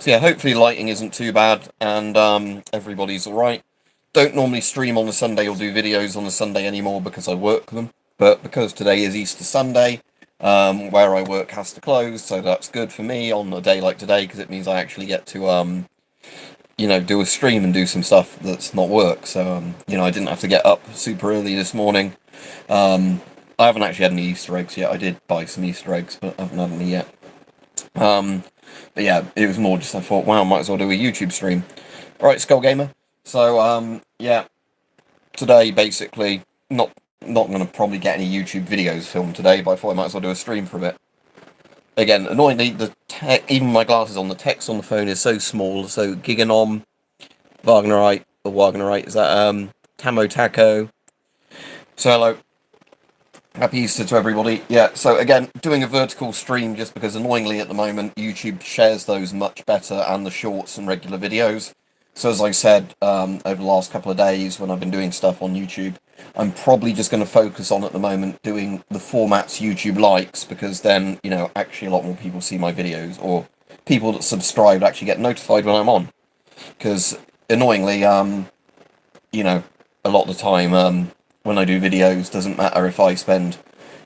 So yeah, hopefully lighting isn't too bad, and everybody's alright. Don't normally stream on a Sunday or do videos on a Sunday anymore because I work them, but because today is Easter Sunday, where I work has to close, so that's good for me on a day like today, because it means I actually get to, do a stream and do some stuff that's not work. So, I didn't have to get up super early this morning. I haven't actually had any Easter eggs yet. I did buy some Easter eggs, but I haven't had any yet. But yeah, it was more just I thought, wow, might as well do a YouTube stream. Alright, Skull Gamer. So, yeah, today basically, not going to probably get any YouTube videos filmed today, but I thought I might as well do a stream for a bit. Again, annoyingly, even my glasses on, the text on the phone is so small, so Giganom, Wagnerite, is that, Camo Taco. So hello. Happy Easter to everybody. Yeah, so again, doing a vertical stream just because annoyingly at the moment YouTube shares those much better and the shorts and regular videos. So as I said over the last couple of days when I've been doing stuff on YouTube, I'm probably just going to focus on at the moment doing the formats YouTube likes, because then, actually a lot more people see my videos, or people that subscribe actually get notified when I'm on. Because annoyingly, a lot of the time, when I do videos, doesn't matter if I spend,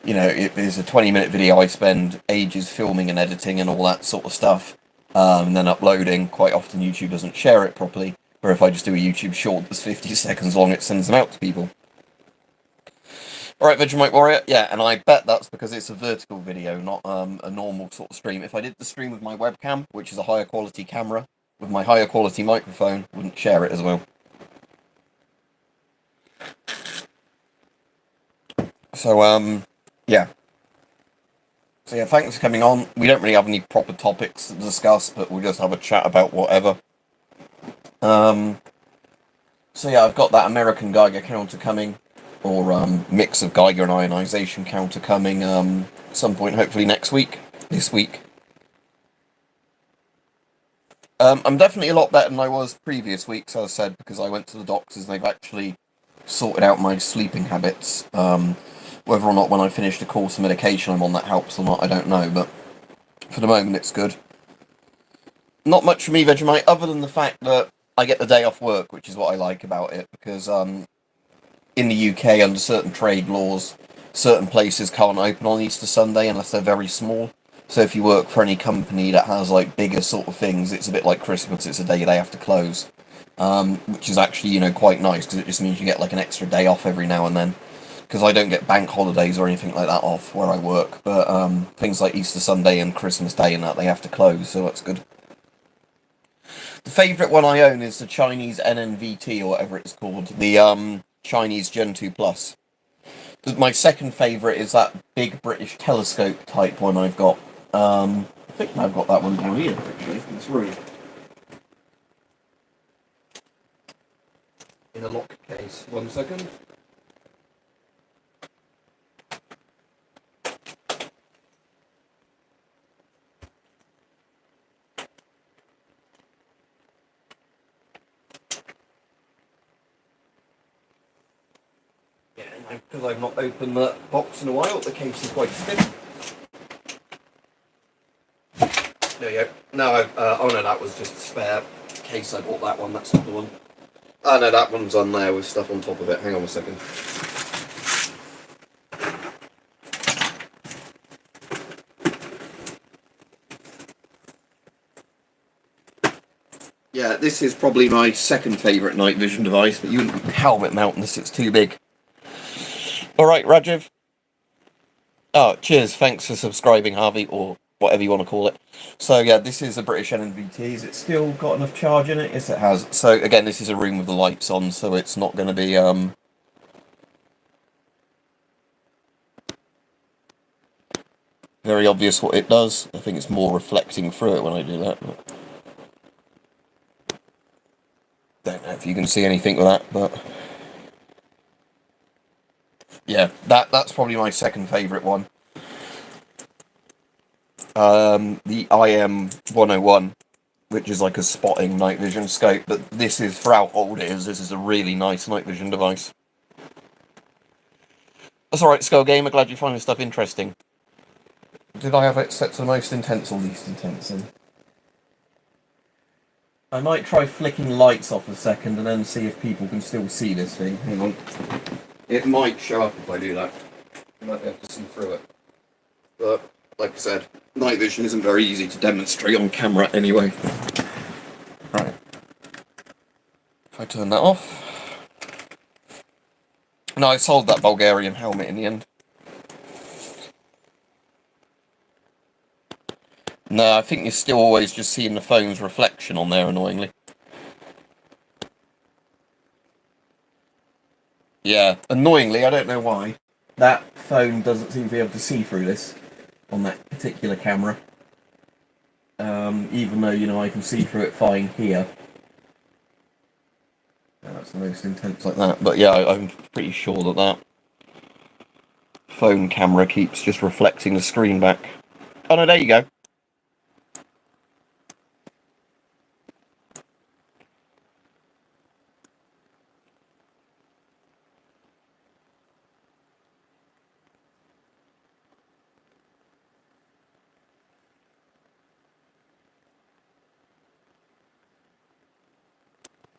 if there's a 20-minute video, I spend ages filming and editing and all that sort of stuff, and then uploading. Quite often YouTube doesn't share it properly, where if I just do a YouTube short that's 50 seconds long, it sends them out to people. Alright, Vegemite Warrior, yeah, and I bet that's because it's a vertical video, not a normal sort of stream. If I did the stream with my webcam, which is a higher quality camera, with my higher quality microphone, wouldn't share it as well. So, yeah. So yeah, thanks for coming on. We don't really have any proper topics to discuss, but we'll just have a chat about whatever. So yeah, I've got that American Geiger counter coming, or mix of Geiger and ionization counter coming at some point, hopefully this week. I'm definitely a lot better than I was previous weeks, as I said, because I went to the doctors and they've actually sorted out my sleeping habits. Whether or not when I finish the course of medication I'm on that helps or not, I don't know, but for the moment it's good. Not much for me, Vegemite, other than the fact that I get the day off work, which is what I like about it, because in the UK, under certain trade laws, certain places can't open on Easter Sunday unless they're very small. So if you work for any company that has like bigger sort of things, it's a bit like Christmas, it's a day they have to close. Which is actually, quite nice, because it just means you get like an extra day off every now and then. Because I don't get bank holidays or anything like that off where I work, but things like Easter Sunday and Christmas Day and that, they have to close, so that's good. The favourite one I own is the Chinese NNVT, or whatever it's called, the Chinese Gen 2 Plus. My second favourite is that big British telescope type one I've got. I think I've got that one down here, actually, in this room. In a lock case. 1 second. Because I've not opened the box in a while, the case is quite stiff. There you go. No, oh no, that was just a spare case. I bought that one, that's not the one. Oh no, that one's on there with stuff on top of it. Hang on a second. Yeah, this is probably my second favourite night vision device, but you wouldn't helmet mount unless it's too big. Alright, Rajiv. Oh, cheers, thanks for subscribing, Harvey, or whatever you want to call it. So yeah, this is a British NNVT. Has it still got enough charge in it? Yes, it has. So again, this is a room with the lights on, so it's not going to be, very obvious what it does. I think it's more reflecting through it when I do that. But don't know if you can see anything with that, but yeah, that's probably my second favourite one. The IM101, which is like a spotting night vision scope, but this is, for how old it is, this is a really nice night vision device. That's alright, Skull Gamer, glad you find this stuff interesting. Did I have it set to the most intense or least intense? I might try flicking lights off a second and then see if people can still see this thing. Hang on. It might show up if I do that. You might be able to see through it. But, like I said, night vision isn't very easy to demonstrate on camera anyway. Right. If I turn that off. No, I sold that Bulgarian helmet in the end. No, I think you're still always just seeing the phone's reflection on there, annoyingly. Yeah, annoyingly, I don't know why. That phone doesn't seem to be able to see through this on that particular camera. Even though, you know, I can see through it fine here. Yeah, that's the most intense like that. But yeah, I'm pretty sure that that phone camera keeps just reflecting the screen back. Oh no, there you go.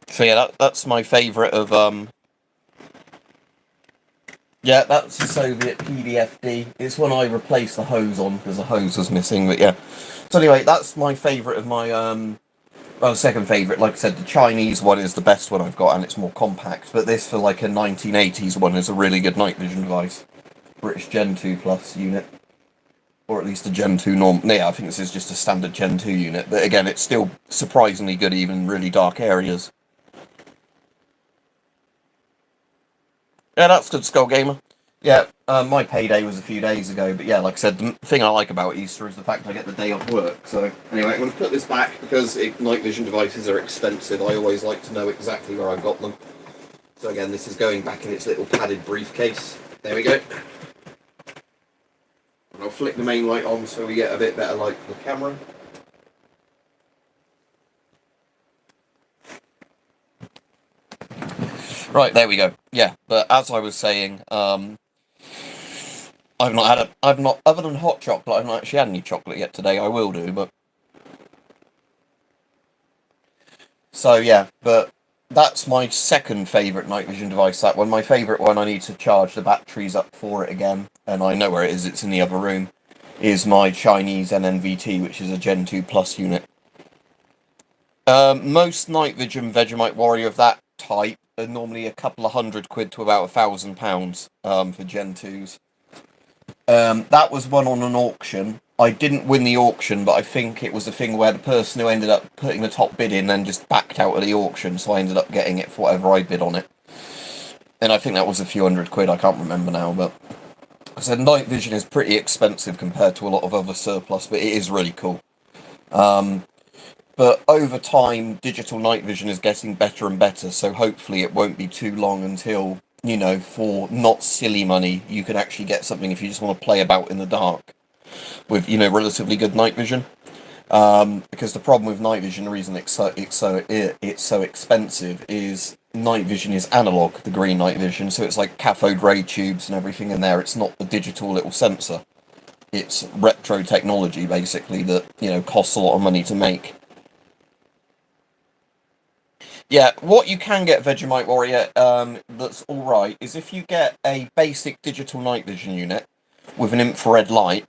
So yeah, that's my favourite of yeah, that's the Soviet PDFD. It's when I replaced the hose on because the hose was missing, but yeah. So anyway, that's my favourite of my well, second favourite. Like I said, the Chinese one is the best one I've got and it's more compact, but this for like a 1980s one is a really good night vision device. British Gen 2 Plus unit. Or at least a Gen 2 norm. Yeah, I think this is just a standard Gen 2 unit, but again, it's still surprisingly good even in really dark areas. Yeah, that's good, Skull Gamer. Yeah, my payday was a few days ago, but yeah, like I said, the thing I like about Easter is the fact I get the day off work. So anyway, I'm going to put this back because night vision devices are expensive. I always like to know exactly where I've got them. So again, this is going back in its little padded briefcase. There we go. And I'll flick the main light on so we get a bit better light for the camera. Right, there we go. Yeah, but as I was saying, I've not other than hot chocolate, I've not actually had any chocolate yet today. I will do, but so yeah, but that's my second favourite night vision device. That one, my favourite one, I need to charge the batteries up for it again, and I know where it is. It's in the other room. Is my Chinese NNVT, which is a Gen 2 Plus unit. Most night vision Vegemite Warrior of that type are normally a couple of £100 to about £1,000 for Gen 2s. That was one on an auction. I didn't win the auction, but I think it was a thing where the person who ended up putting the top bid in then just backed out of the auction, so I ended up getting it for whatever I bid on it. And I think that was a few £100, I can't remember now, but I said night vision is pretty expensive compared to a lot of other surplus, but it is really cool. But over time, digital night vision is getting better and better, so hopefully it won't be too long until, you know, for not silly money, you can actually get something if you just want to play about in the dark with, you know, relatively good night vision. Because the problem with night vision, the reason it's so expensive is night vision is analog, the green night vision, so it's like cathode ray tubes and everything in there. It's not the digital little sensor. It's retro technology, basically, that, you know, costs a lot of money to make. Yeah, what you can get, Vegemite Warrior, that's alright, is if you get a basic digital night vision unit with an infrared light,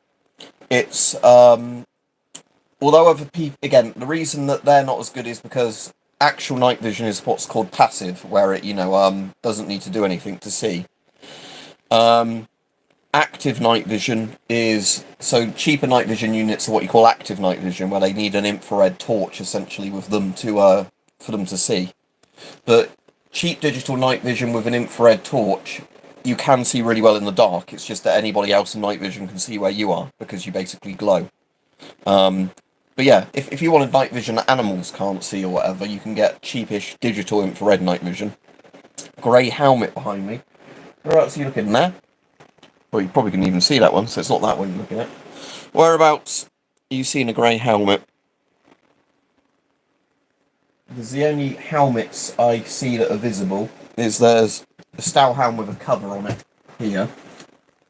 it's, although other people, again, the reason that they're not as good is because actual night vision is what's called passive, where it, you know, doesn't need to do anything to see. Active night vision is, so cheaper night vision units are what you call active night vision, where they need an infrared torch, essentially, with them to, for them to see. But cheap digital night vision with an infrared torch, you can see really well in the dark. It's just that anybody else in night vision can see where you are, because you basically glow. But yeah, if you wanted night vision that animals can't see or whatever, you can get cheapish digital infrared night vision. Grey helmet behind me. Whereabouts are you looking there? Well, you probably couldn't even see that one, so it's not that one you're looking at. Whereabouts are you seeing a grey helmet? Because the only helmets I see that are visible is there's a Stow helmet with a cover on it here.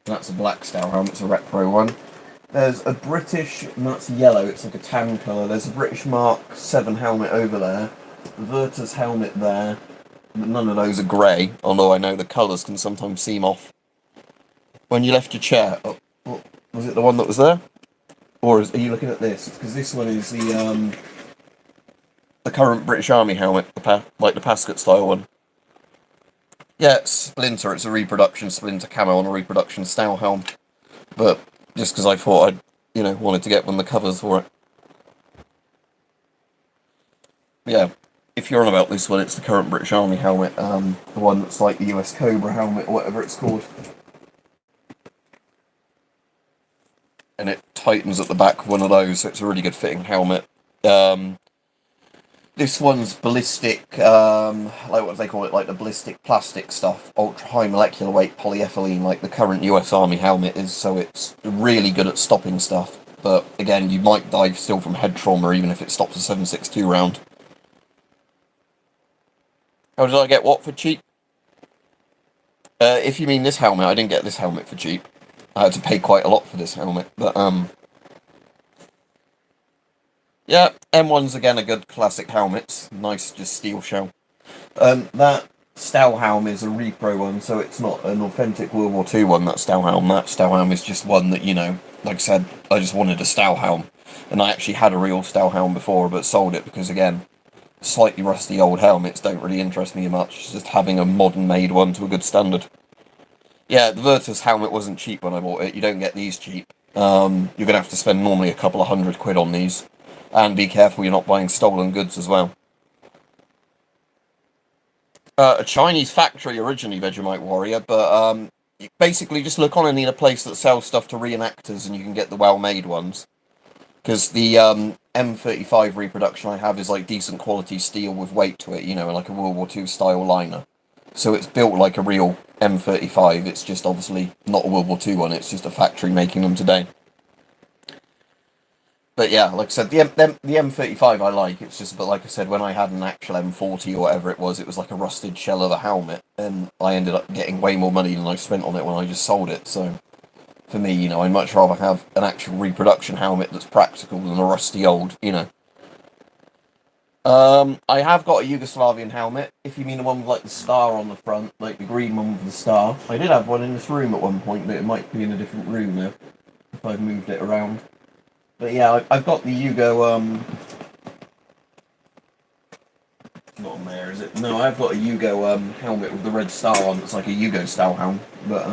That's a black Stow helmet, it's a retro one. There's a British, and that's yellow, it's like a tan colour. There's a British Mark 7 helmet over there. The Virtus helmet there. But none of those are grey, although I know the colours can sometimes seem off. When you left your chair, oh, was it the one that was there? Or are you looking at this? Because this one is the current British Army helmet, like the Pascot style one. Yeah, it's Splinter. It's a reproduction Splinter camo on a reproduction Stow helm. But just because I thought I'd, wanted to get one of the covers for it. Yeah, if you're on about this one, it's the current British Army helmet. The one that's like the US Cobra helmet or whatever it's called. And it tightens at the back of one of those, so it's a really good fitting helmet. This one's ballistic, like what do they call it, like the ballistic plastic stuff, ultra high molecular weight polyethylene, like the current US Army helmet is, so it's really good at stopping stuff. But again, you might die still from head trauma even if it stops a 7.62 round. How did I get what for cheap? If you mean this helmet, I didn't get this helmet for cheap. I had to pay quite a lot for this helmet, but yeah, M1's again a good classic helmet. Nice, just steel shell. That Stahlhelm is a repro one, so it's not an authentic World War II one, that Stahlhelm. That Stahlhelm is just one that, like I said, I just wanted a Stahlhelm. And I actually had a real Stahlhelm before, but sold it because, again, slightly rusty old helmets don't really interest me much. It's just having a modern made one to a good standard. Yeah, the Virtus helmet wasn't cheap when I bought it. You don't get these cheap. You're going to have to spend normally a couple of £100 on these. And be careful you're not buying stolen goods as well. A Chinese factory originally, Vegemite Warrior, but you basically just look on any place that sells stuff to reenactors and you can get the well-made ones. Because the M35 reproduction I have is like decent quality steel with weight to it, like a World War II style liner. So it's built like a real M35, it's just obviously not a World War II one, it's just a factory making them today. But yeah, like I said, the M35 I like, it's just, but like I said, when I had an actual M40 or whatever it was like a rusted shell of a helmet, and I ended up getting way more money than I spent on it when I just sold it, so for me, I'd much rather have an actual reproduction helmet that's practical than a rusty old, I have got a Yugoslavian helmet, if you mean the one with like the star on the front, like the green one with the star. I did have one in this room at one point, but it might be in a different room now, if I've moved it around. But yeah, I've got the Yugo, not on there, is it? No, I've got a Yugo, helmet with the red star on, it's like a Yugo style helmet. But,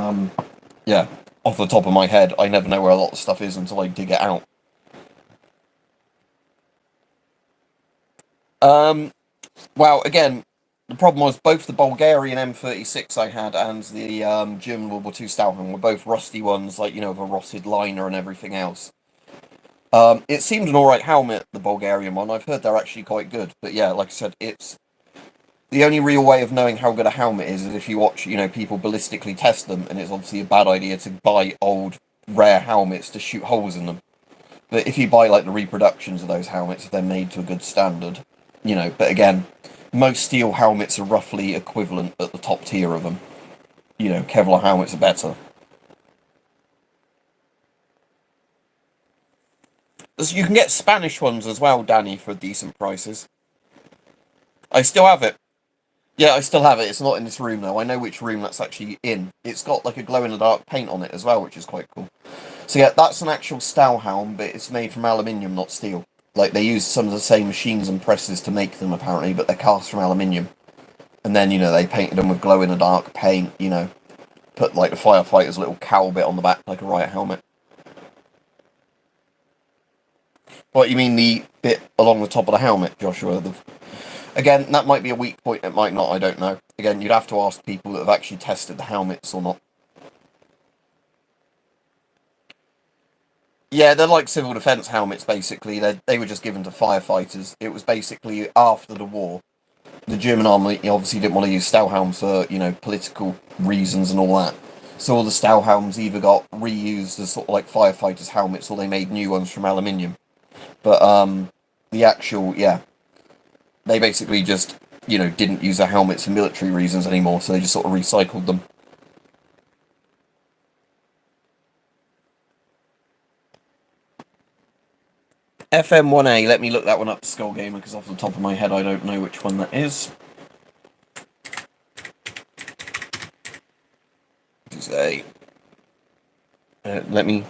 yeah, off the top of my head, I never know where a lot of stuff is until I dig it out. Well, again, the problem was both the Bulgarian M36 I had and the German World War II Stahlhelm were both rusty ones, like, with a rotted liner and everything else. It seemed an alright helmet, the Bulgarian one. I've heard they're actually quite good. But yeah, like I said, it's the only real way of knowing how good a helmet is if you watch, people ballistically test them, and it's obviously a bad idea to buy old, rare helmets to shoot holes in them. But if you buy, like, the reproductions of those helmets, if they're made to a good standard, but again, most steel helmets are roughly equivalent at the top tier of them. Kevlar helmets are better. You can get Spanish ones as well, Danny, for decent prices. I still have it. Yeah, I still have it. It's not in this room, though. I know which room that's actually in. It's got, like, a glow-in-the-dark paint on it as well, which is quite cool. So, yeah, that's an actual Stahlhelm, but it's made from aluminium, not steel. Like, they use some of the same machines and presses to make them, apparently, but they're cast from aluminium. And then, they painted them with glow-in-the-dark paint, put, like, the firefighter's little cowl bit on the back, like a riot helmet. What, you mean the bit along the top of the helmet, Joshua? Again, that might be a weak point, it might not, I don't know. Again, you'd have to ask people that have actually tested the helmets or not. Yeah, they're like civil defence helmets, basically. They were just given to firefighters. It was basically after the war. The German army obviously didn't want to use Stahlhelms for, political reasons and all that. So all the Stahlhelms either got reused as sort of like firefighters' helmets, or they made new ones from aluminium. But, the actual, yeah, they basically just, didn't use their helmets for military reasons anymore, so they just sort of recycled them. FM1A, let me look that one up, Skull Gamer, because off the top of my head I don't know which one that is. Let me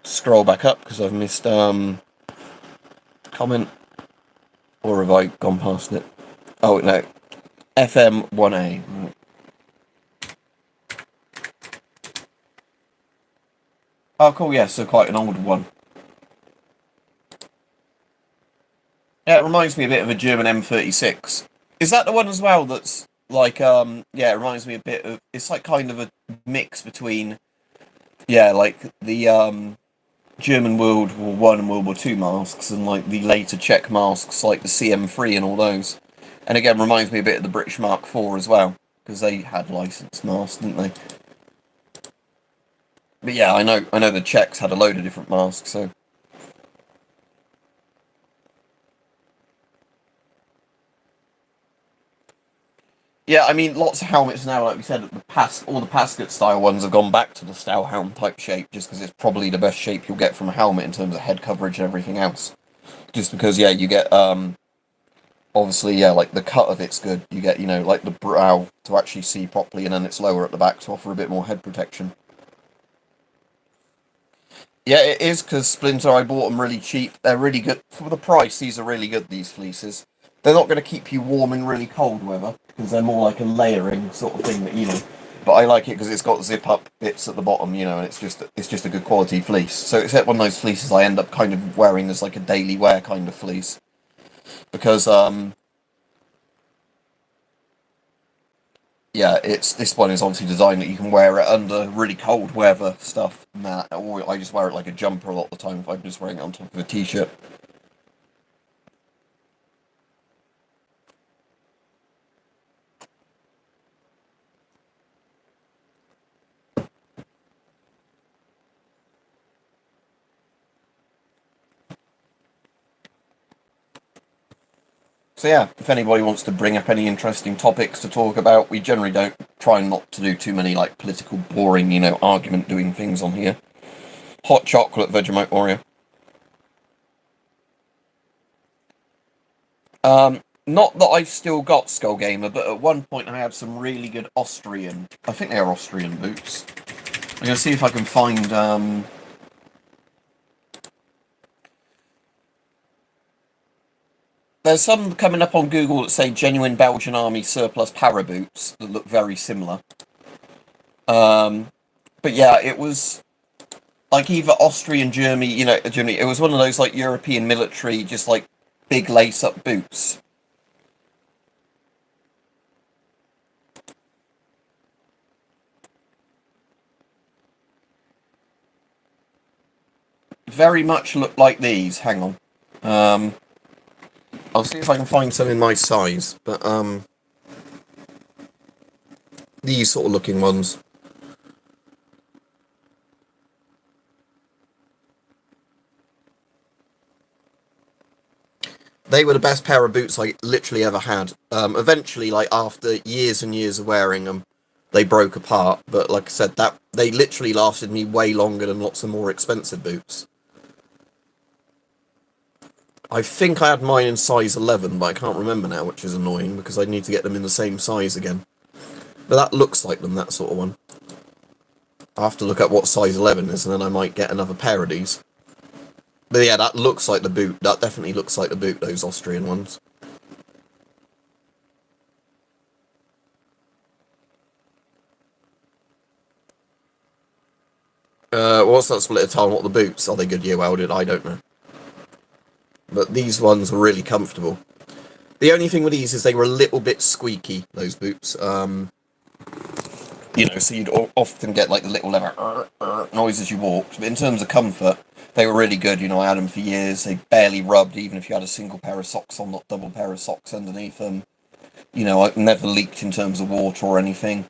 scroll back up because I've missed comment, or have I gone past it? Oh no, FM1A. Right. Oh cool, yeah, so quite an old one. Yeah, it reminds me a bit of a German M36. Is that the one as well that's like, yeah, it reminds me a bit of, it's like kind of a mix between, yeah, like the German World War One and World War Two masks and like the later Czech masks like the CM3 and all those. And again, reminds me a bit of the British Mark IV as well, because they had licensed masks, didn't they? But yeah, I know the Czechs had a load of different masks, so. Yeah, I mean, lots of helmets now, like we said, all the Pasket style ones have gone back to the style helm type shape, just because it's probably the best shape you'll get from a helmet in terms of head coverage and everything else. Just because, yeah, you get, obviously, yeah, like the cut of it's good. You get, you know, like the brow to actually see properly, and then it's lower at the back to offer a bit more head protection. Yeah, it is, because Splinter, I bought them really cheap. They're really good. For the price, these are really good, these fleeces. They're not going to keep you warm in really cold weather, because they're more like a layering sort of thing that, you know. But I like it because it's got zip-up bits at the bottom, you know, and it's just a good quality fleece. So it's one of those fleeces I end up kind of wearing as like a daily wear kind of fleece. Because, yeah, this one is obviously designed that you can wear it under really cold weather stuff, and that, or I just wear it like a jumper a lot of the time if I'm just wearing it on top of a t-shirt. So yeah, if anybody wants to bring up any interesting topics to talk about, we generally don't try not to do too many like political, boring, you know, argument doing things on here. Hot chocolate, Vegemite Oreo. Not that I've still got Skull Gamer, but at one point I had some really good Austrian, I think they are Austrian boots. I'm going to see if I can find, there's some coming up on Google that say genuine Belgian Army surplus para boots that look very similar. But yeah, it was like either Austrian, Germany, you know, Germany. It was one of those like European military, just like big lace-up boots. Very much look like these. Hang on. I'll see if I can find some in my size, but these sort of looking ones. They were the best pair of boots I literally ever had. Eventually, like after years and years of wearing them, they broke apart. But like I said, that they literally lasted me way longer than lots of more expensive boots. I think I had mine in size 11, but I can't remember now, which is annoying because I need to get them in the same size again. But that looks like them, that sort of one. I'll have to look at what size 11 is, and then I might get another pair of these. But yeah, that looks like the boot. That definitely looks like the boot, those Austrian ones. What's that split of time? What the boots? Are they Goodyear welded? I don't know. But these ones are really comfortable. The only thing with these is they were a little bit squeaky, those boots. You know, so you'd often get like the little leather noise as you walked. But in terms of comfort, they were really good. You know, I had them for years. They barely rubbed, even if you had a single pair of socks on, not double pair of socks underneath them. You know, I never leaked in terms of water or anything.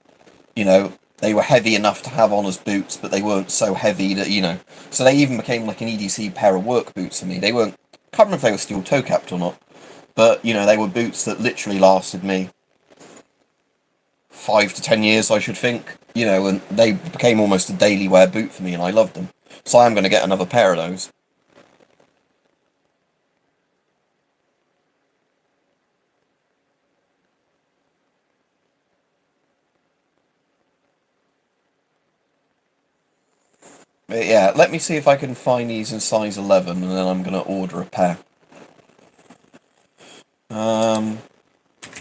You know, they were heavy enough to have on as boots, but they weren't so heavy that, you know. So they even became like an EDC pair of work boots for me. They weren't, can't remember if they were steel toe capped or not. But, you know, they were boots that literally lasted me 5 to 10 years, I should think. You know, and they became almost a daily wear boot for me, and I loved them. So I am going to get another pair of those. But yeah, let me see if I can find these in size 11, and then I'm going to order a pair.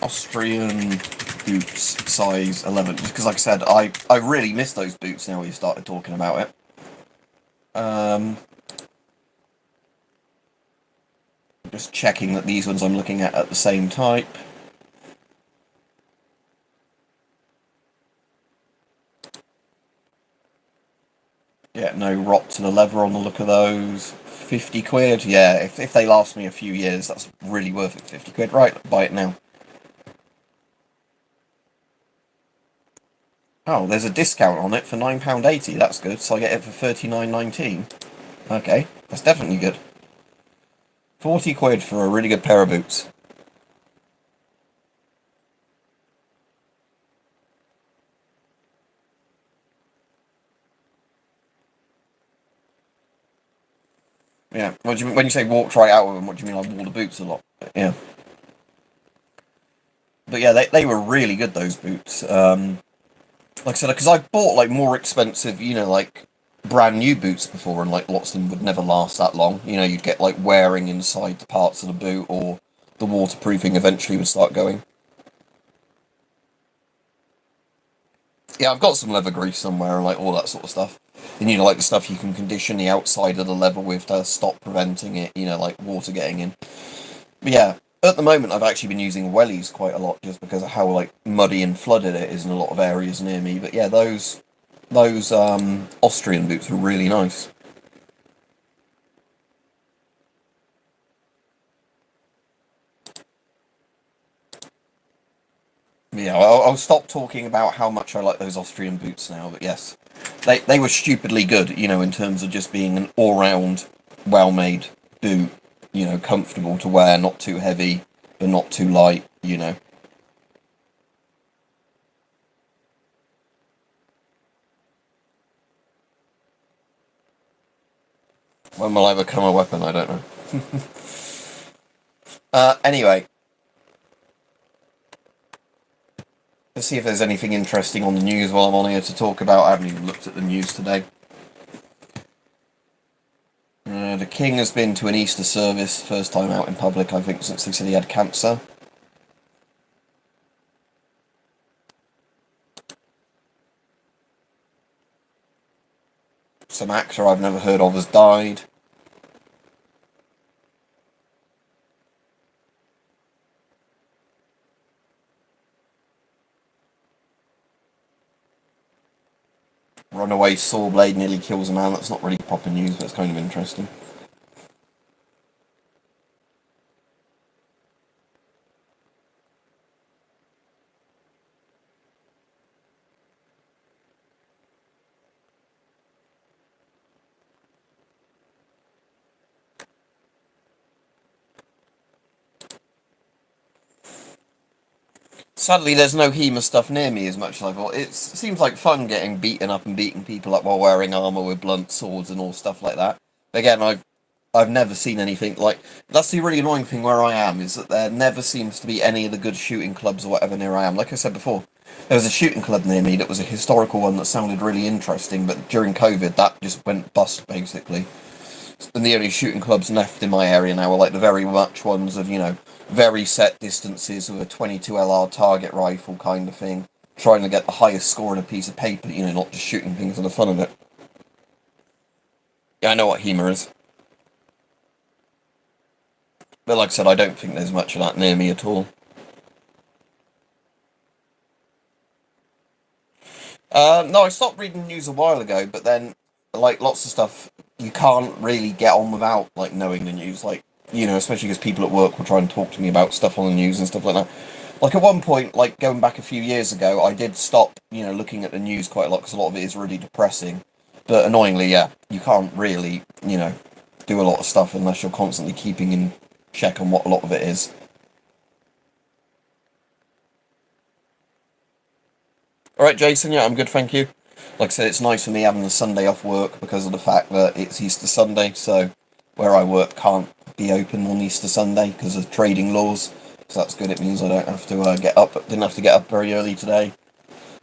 Austrian boots, size 11. Just because, like I said, I really miss those boots now we started talking about it. Just checking that these ones I'm looking at the same type. Yeah, no rot to the leather on the look of those. 50 quid, yeah, if they last me a few years, that's really worth it. 50 quid, right, buy it now. Oh, there's a discount on it for £9.80, that's good, so I get it for £39.19. Okay, that's definitely good. 40 quid for a really good pair of boots. Yeah, what do you, when you say walked right out of them, what do you mean I wore the boots a lot? Yeah. But yeah, they were really good, those boots. Like I said, because I bought like more expensive, like brand new boots before, and like lots of them would never last that long. You'd get like wearing inside the parts of the boot, or the waterproofing eventually would start going. Yeah, I've got some leather grease somewhere and like all that sort of stuff. And like the stuff you can condition the outside of the leather with to stop preventing it, like water getting in. But yeah, at the moment I've actually been using wellies quite a lot just because of how like muddy and flooded it is in a lot of areas near me. But yeah, those Austrian boots are really nice. Yeah, I'll stop talking about how much I like those Austrian boots now. But yes, they were stupidly good, in terms of just being an all-round, well-made boot. Comfortable to wear, not too heavy, but not too light. When will I become a weapon? I don't know. Anyway, let's see if there's anything interesting on the news while I'm on here to talk about. I haven't even looked at the news today. The King has been to an Easter service, first time out in public, I think, since they said he had cancer. Some actor I've never heard of has died. Runaway saw blade nearly kills a man. That's not really proper news, but it's kind of interesting. Sadly, there's no HEMA stuff near me as much as I thought. It seems like fun getting beaten up and beating people up while wearing armour with blunt swords and all stuff like that. But again, I've never seen anything like. That's the really annoying thing where I am, is that there never seems to be any of the good shooting clubs or whatever near I am. Like I said before, there was a shooting club near me that was a historical one that sounded really interesting, but during COVID that just went bust basically. And the only shooting clubs left in my area now are like the very much ones of, very set distances with a 22 LR target rifle kind of thing, trying to get the highest score on a piece of paper, not just shooting things for the fun of it. Yeah, I know what HEMA is. But like I said, I don't think there's much of that near me at all. No, I stopped reading news a while ago, but then, like, lots of stuff you can't really get on without, like, knowing the news. Like, especially because people at work will try and talk to me about stuff on the news and stuff like that. Like, at one point, like, going back a few years ago, I did stop, looking at the news quite a lot because a lot of it is really depressing. But annoyingly, yeah, you can't really, do a lot of stuff unless you're constantly keeping in check on what a lot of it is. Alright, Jason, yeah, I'm good, thank you. Like I said, it's nice for me having the Sunday off work because of the fact that it's Easter Sunday, so where I work can't be open on Easter Sunday because of trading laws. So that's good, it means I don't have to didn't have to get up very early today.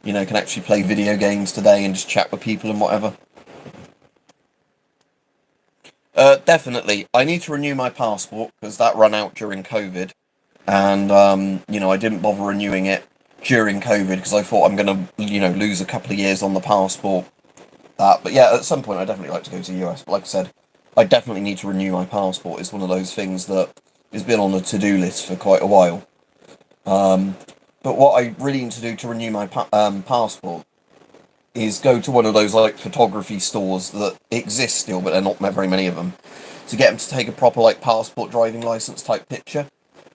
Can actually play video games today and just chat with people and whatever. Definitely. I need to renew my passport because that ran out during COVID, and I didn't bother renewing it during COVID because I thought I'm gonna, lose a couple of years on the passport. But yeah, at some point I'd definitely like to go to the US. But like I said, I definitely need to renew my passport. It's one of those things that has been on the to-do list for quite a while. But what I really need to do to renew my passport is go to one of those like photography stores that exist still, but there are not very many of them, to get them to take a proper like passport driving license type picture.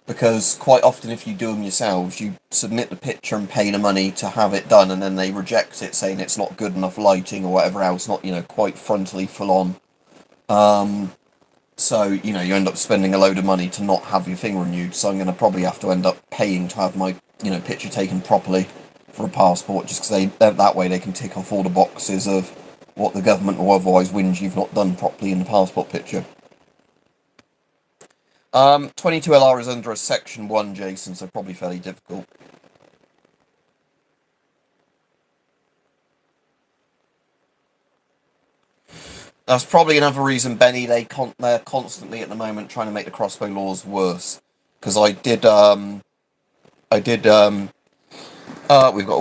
Because quite often, if you do them yourselves, you submit the picture and pay the money to have it done, and then they reject it, saying it's not good enough lighting or whatever else, not quite frontally full on. So you end up spending a load of money to not have your thing renewed. So I'm going to probably have to end up paying to have my picture taken properly for a passport, just because that way they can tick off all the boxes of what the government or otherwise whinge you've not done properly in the passport picture. 22LR is under a Section 1, Jason, so probably fairly difficult. That's probably another reason, Benny, they're constantly at the moment trying to make the crossbow laws worse. Because we've got a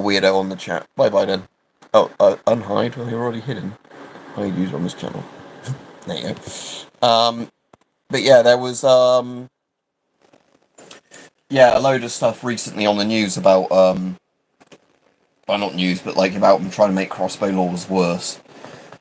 weirdo on the chat. Bye then. Oh, unhide, well, you're already hidden. Hide user on this channel. There you go. But yeah, there was, a load of stuff recently on the news about, well, not news, but like about them trying to make crossbow laws worse.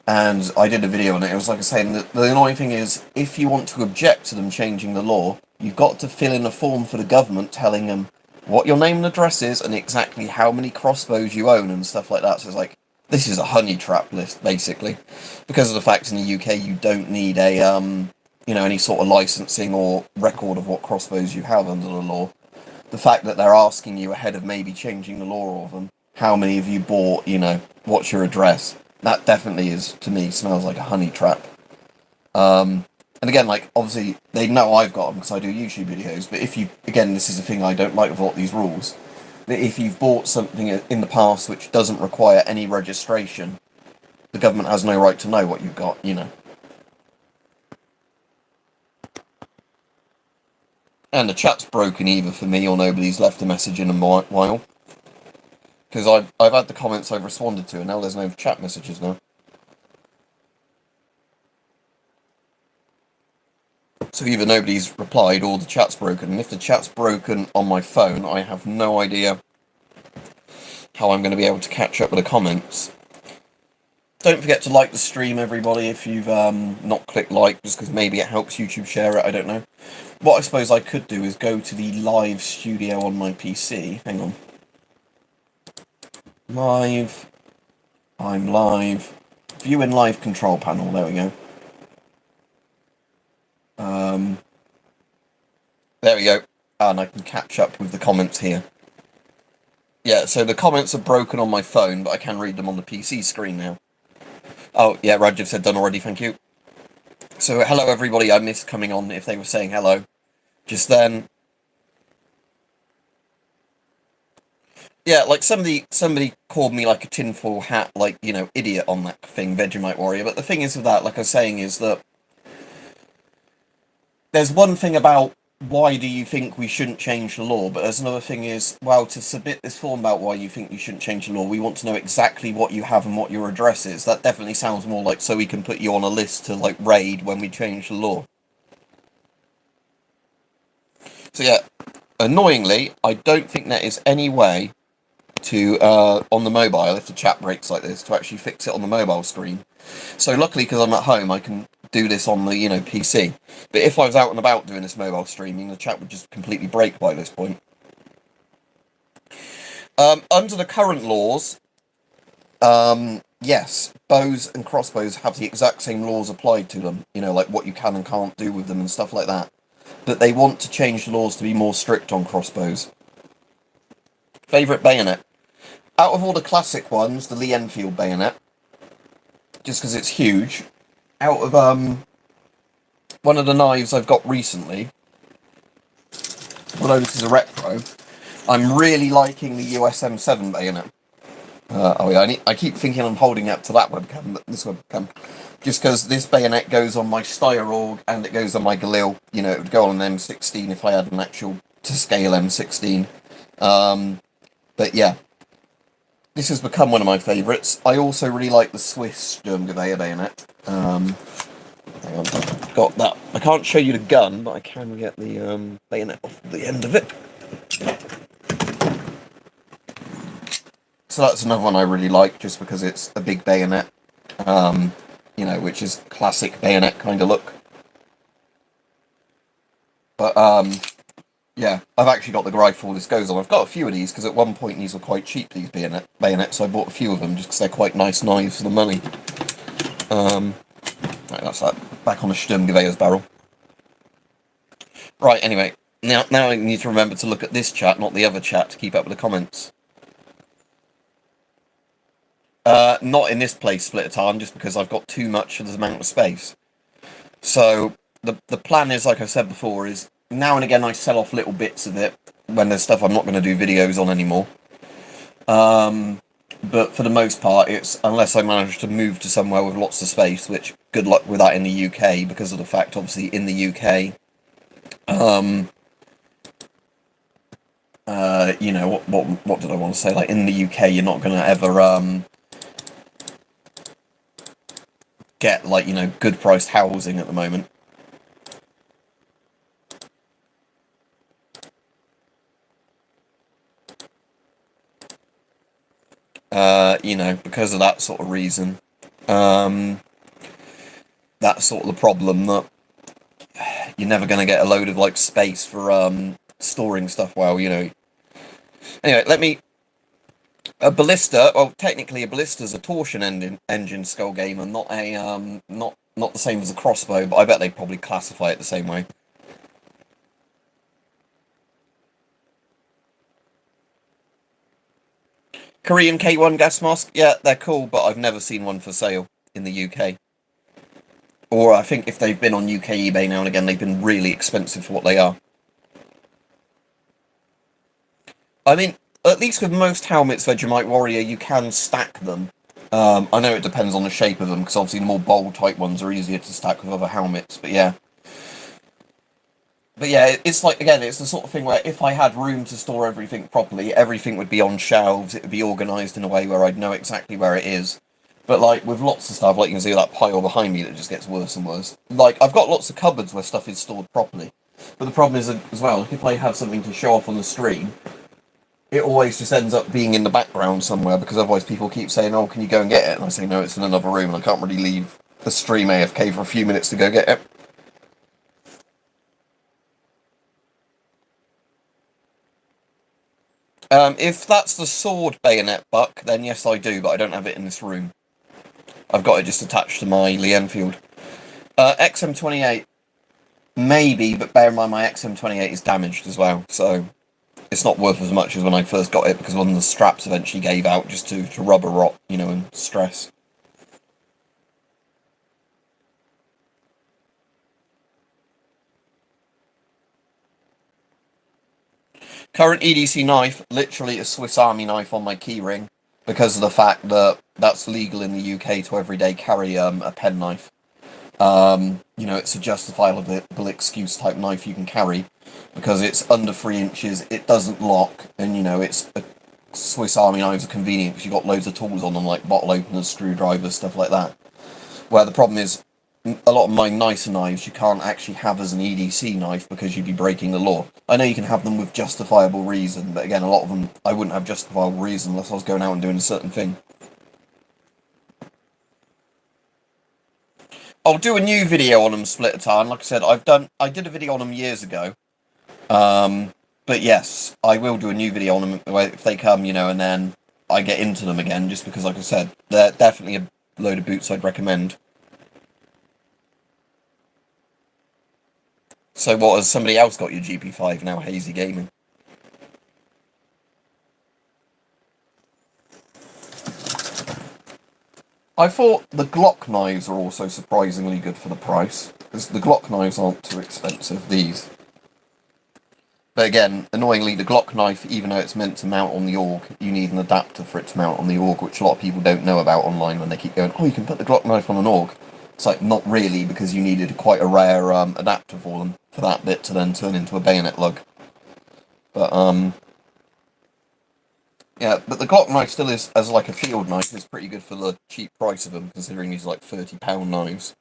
And I did a video on it. It was like I saying that the annoying thing is, if you want to object to them changing the law, you've got to fill in a form for the government telling them what your name and address is and exactly how many crossbows you own and stuff like that. So it's like, this is a honey trap list, basically. Because of the fact in the UK you don't need a, any sort of licensing or record of what crossbows you have under the law. The fact that they're asking you ahead of maybe changing the law of them, how many have you bought, what's your address? That definitely is, to me, smells like a honey trap. And again, like, obviously, they know I've got them because I do YouTube videos, but again, this is the thing I don't like with all these rules, that if you've bought something in the past which doesn't require any registration, the government has no right to know what you've got, And the chat's broken either for me or nobody's left a message in a while. Because I've had the comments I've responded to, and now there's no chat messages now. So either nobody's replied or the chat's broken. And if the chat's broken on my phone, I have no idea how I'm going to be able to catch up with the comments. Don't forget to like the stream, everybody, if you've not clicked like, just because maybe it helps YouTube share it, I don't know. What I suppose I could do is go to the live studio on my PC. Hang on. Live. I'm live. View in live control panel. There we go. There we go. And I can catch up with the comments here. Yeah, so the comments are broken on my phone, but I can read them on the PC screen now. Oh, yeah, Rajiv said done already, thank you. So, hello everybody, I missed coming on if they were saying hello. Just then. Yeah, like somebody called me like a tinfoil hat, like, idiot on that thing, Vegemite Warrior. But the thing is with that, like I was saying, is that there's one thing about why do you think we shouldn't change the law, but there's another thing is, well, to submit this form about why you think you shouldn't change the law, we want to know exactly what you have and what your address is. That definitely sounds more like so we can put you on a list to, like, raid when we change the law. So yeah, annoyingly, I don't think there is any way to, on the mobile, if the chat breaks like this, to actually fix it on the mobile screen. So luckily, because I'm at home, I can do this on the, PC. But if I was out and about doing this mobile streaming, the chat would just completely break by this point. Under the current laws, yes, bows and crossbows have the exact same laws applied to them, like what you can and can't do with them and stuff like that. But they want to change the laws to be more strict on crossbows. Favourite bayonet? Out of all the classic ones, the Lee Enfield bayonet, just because it's huge. Out of one of the knives I've got recently, although this is a retro, I'm really liking the USM7 bayonet. Oh yeah, I keep thinking I'm holding up to that webcam, but this webcam. Just because this bayonet goes on my Steyr AUG and it goes on my Galil. You know, it would go on an M16 if I had an actual to scale M16. But yeah, this has become one of my favourites. I also really like the Swiss Sturmgewehr bayonet. Hang on, got that. I can't show you the gun, but I can get the bayonet off the end of it. So that's another one I really like, just because it's a big bayonet. You know, which is classic bayonet kind of look. But, yeah, I've actually got the rifle this goes on. I've got a few of these, because at one point these were quite cheap, these bayonets, so I bought a few of them, just because they're quite nice knives for the money. Right, that's that. Back on the Sturmgewehr's barrel. Right, anyway, now I need to remember to look at this chat, not the other chat, to keep up with the comments. Not in this place split at time, just because I've got too much of the amount of space. So, the plan is, like I said before, is now and again I sell off little bits of it when there's stuff I'm not going to do videos on anymore. But for the most part, it's unless I manage to move to somewhere with lots of space, which good luck with that in the UK, because of the fact, obviously, in the UK, you know, what did I want to say? Like, in the UK, you're not going to ever, get, like, you know, good priced housing at the moment. You know, because of that sort of reason. That's sort of the problem, that you're never going to get a load of, like, space for, storing stuff well, you know. Anyway, let me... A ballista, well, technically a ballista's a torsion engine skull gamer, not a, not the same as a crossbow, but I bet they probably classify it the same way. Korean K1 gas mask, yeah, they're cool, but I've never seen one for sale in the UK. Or I think if they've been on UK eBay now and again, they've been really expensive for what they are. I mean, at least with most helmets, Vegemite Warrior, you can stack them. I know it depends on the shape of them, because obviously the more bold type ones are easier to stack with other helmets, but yeah. But yeah, it's like, again, it's the sort of thing where if I had room to store everything properly, everything would be on shelves, it would be organised in a way where I'd know exactly where it is. But, like, with lots of stuff, like you can see that pile behind me that just gets worse and worse. Like, I've got lots of cupboards where stuff is stored properly. But the problem is, as well, if I have something to show off on the stream, it always just ends up being in the background somewhere, because otherwise people keep saying, oh, can you go and get it? And I say, no, it's in another room, and I can't really leave the stream AFK for a few minutes to go get it. If that's the sword bayonet buck, then yes I do, but I don't have it in this room. I've got it just attached to my Lee Enfield. XM28, maybe, but bear in mind my XM28 is damaged as well, so it's not worth as much as when I first got it, because one of the straps eventually gave out just to rubber rot, you know, and stress. Current EDC knife, literally a Swiss Army knife on my keyring, because of the fact that that's legal in the UK to everyday carry a penknife. You know, it's a justifiable excuse type knife you can carry, because it's under 3 inches, it doesn't lock, and, you know, it's a Swiss Army knives are convenient because you've got loads of tools on them, like bottle openers, screwdrivers, stuff like that. Where the problem is, a lot of my nicer knives you can't actually have as an EDC knife, because you'd be breaking the law. I know you can have them with justifiable reason, but again, a lot of them I wouldn't have justifiable reason unless I was going out and doing a certain thing. I'll do a new video on them split a time. Like I said, I did a video on them years ago. But yes, I will do a new video on them if they come, you know, and then I get into them again, just because, like I said, they're definitely a load of boots I'd recommend. So what, has somebody else got your GP5 now, Hazy Gaming? I thought the Glock knives are also surprisingly good for the price, because the Glock knives aren't too expensive, these. But again, annoyingly, the Glock knife, even though it's meant to mount on the AUG, you need an adapter for it to mount on the AUG, which a lot of people don't know about online when they keep going, oh, you can put the Glock knife on an AUG. It's like, not really, because you needed quite a rare adapter for them, for that bit to then turn into a bayonet lug. But, yeah, but the Glock knife still is, as like a field knife, is pretty good for the cheap price of them, considering these are like £30 knives.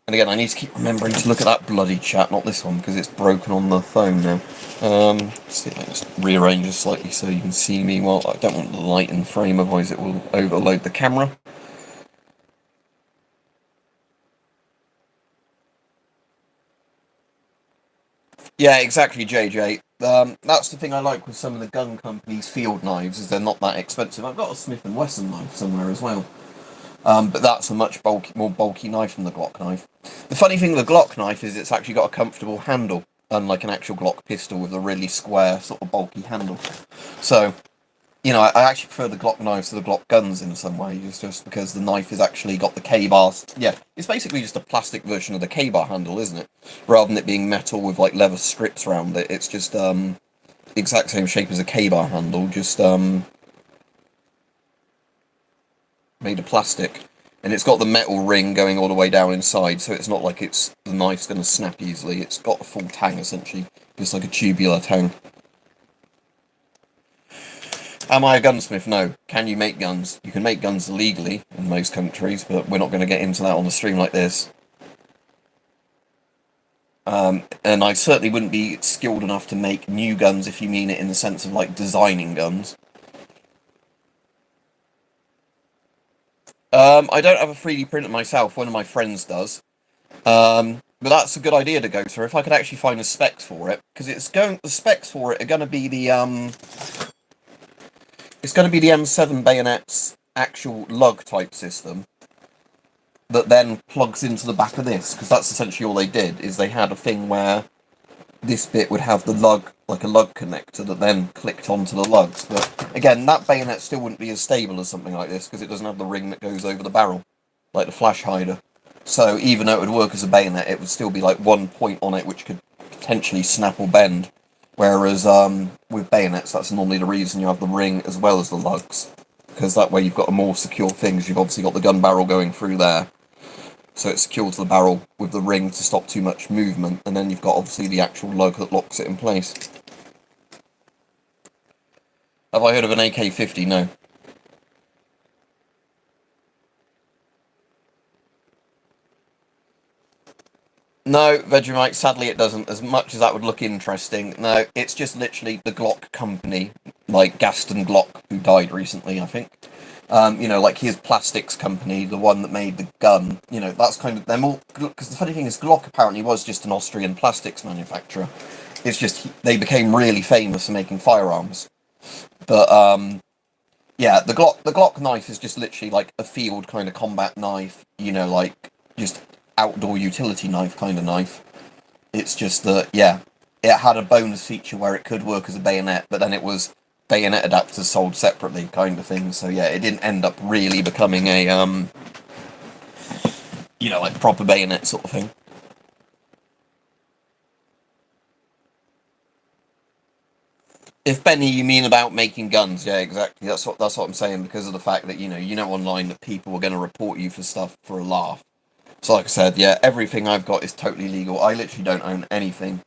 And again, I need to keep remembering to look at that bloody chat, not this one, because it's broken on the phone now. Let's see if I can just rearrange this slightly so you can see me. Well, I don't want the light in the frame, otherwise it will overload the camera. Yeah, exactly, JJ. That's the thing I like with some of the gun companies' field knives, is they're not that expensive. I've got a Smith & Wesson knife somewhere as well. But that's a much more bulky knife than the Glock knife. The funny thing with the Glock knife is it's actually got a comfortable handle, unlike an actual Glock pistol with a really square, sort of bulky handle. So, you know, I actually prefer the Glock knives to the Glock guns in some ways, just because the knife has actually got the K-bars. Yeah, it's basically just a plastic version of the K-bar handle, isn't it? Rather than it being metal with, like, leather strips around it, it's just, exact same shape as a K-bar handle, just, made of plastic. And it's got the metal ring going all the way down inside, so it's not like the knife's going to snap easily. It's got a full tang, essentially, just like a tubular tang. Am I a gunsmith? No. Can you make guns? You can make guns illegally in most countries, but we're not going to get into that on a stream like this. And I certainly wouldn't be skilled enough to make new guns, if you mean it in the sense of, like, designing guns. I don't have a 3D printer myself, one of my friends does. But that's a good idea to go through, if I could actually find the specs for it, because the specs for it are going to be the, it's going to be the M7 bayonets actual lug type system that then plugs into the back of this, because that's essentially all they did, is they had a thing where this bit would have the lug, like a lug connector that then clicked onto the lugs. But again, that bayonet still wouldn't be as stable as something like this, because it doesn't have the ring that goes over the barrel, like the flash hider. So even though it would work as a bayonet, it would still be like one point on it which could potentially snap or bend. Whereas with bayonets, that's normally the reason you have the ring as well as the lugs, because that way you've got a more secure thing, because you've obviously got the gun barrel going through there. So it's secured to the barrel with the ring to stop too much movement, and then you've got obviously the actual lug that locks it in place. Have I heard of an AK-50? No. No, Vegemite, sadly it doesn't, as much as that would look interesting. No, it's just literally the Glock company, like Gaston Glock, who died recently, I think. You know, like his plastics company, the one that made the gun, you know, that's kind of, they're more, because the funny thing is Glock apparently was just an Austrian plastics manufacturer. It's just, they became really famous for making firearms. But, yeah, the Glock knife is just literally like a field kind of combat knife, you know, like, just outdoor utility knife kind of knife. It's just that, yeah, it had a bonus feature where it could work as a bayonet, but then it was bayonet adapters sold separately kind of thing. So yeah, it didn't end up really becoming a, you know, like proper bayonet sort of thing. If Benny, you mean about making guns, yeah, exactly. That's what I'm saying, because of the fact that, you know online that people are going to report you for stuff for a laugh. So like I said, yeah, everything I've got is totally legal. I literally don't own anything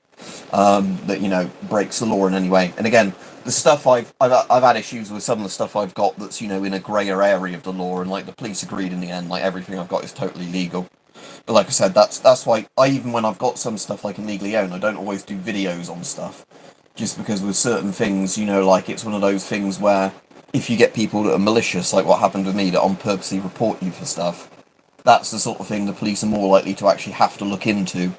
that, you know, breaks the law in any way. And again, the stuff I've had issues with some of the stuff I've got that's, you know, in a grayer area of the law, and like the police agreed in the end, like everything I've got is totally legal. But like I said, that's why even when I've got some stuff like illegally owned, I don't always do videos on stuff. Just because with certain things, you know, like it's one of those things where if you get people that are malicious, like what happened with me, that on purposely report you for stuff, that's the sort of thing the police are more likely to actually have to look into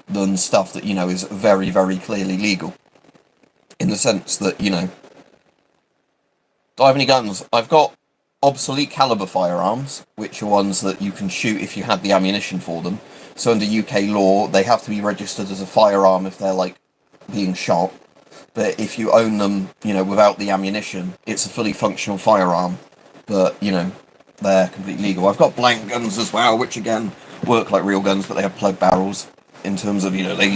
than stuff that, you know, is very, very clearly legal. In the sense that, you know, do I have any guns? I've got obsolete caliber firearms, which are ones that you can shoot if you had the ammunition for them. So under UK law, they have to be registered as a firearm if they're, like, being shot. But if you own them, you know, without the ammunition, it's a fully functional firearm. But, you know, they're completely legal. I've got blank guns as well, which again work like real guns, but they have plug barrels. In terms of, you know, they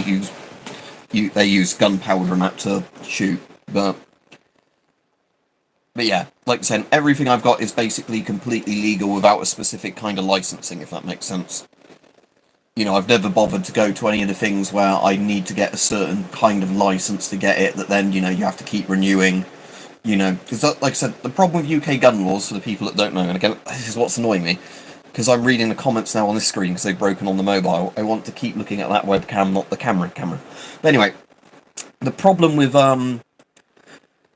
use gunpowder and that to shoot. But But yeah, like I said, everything I've got is basically completely legal without a specific kind of licensing, if that makes sense. You know, I've never bothered to go to any of the things where I need to get a certain kind of license to get it, that then, you know, you have to keep renewing, you know. Because, like I said, the problem with UK gun laws, for the people that don't know, and again, this is what's annoying me, because I'm reading the comments now on this screen because they've broken on the mobile, I want to keep looking at that webcam, not the camera. But anyway, the problem with,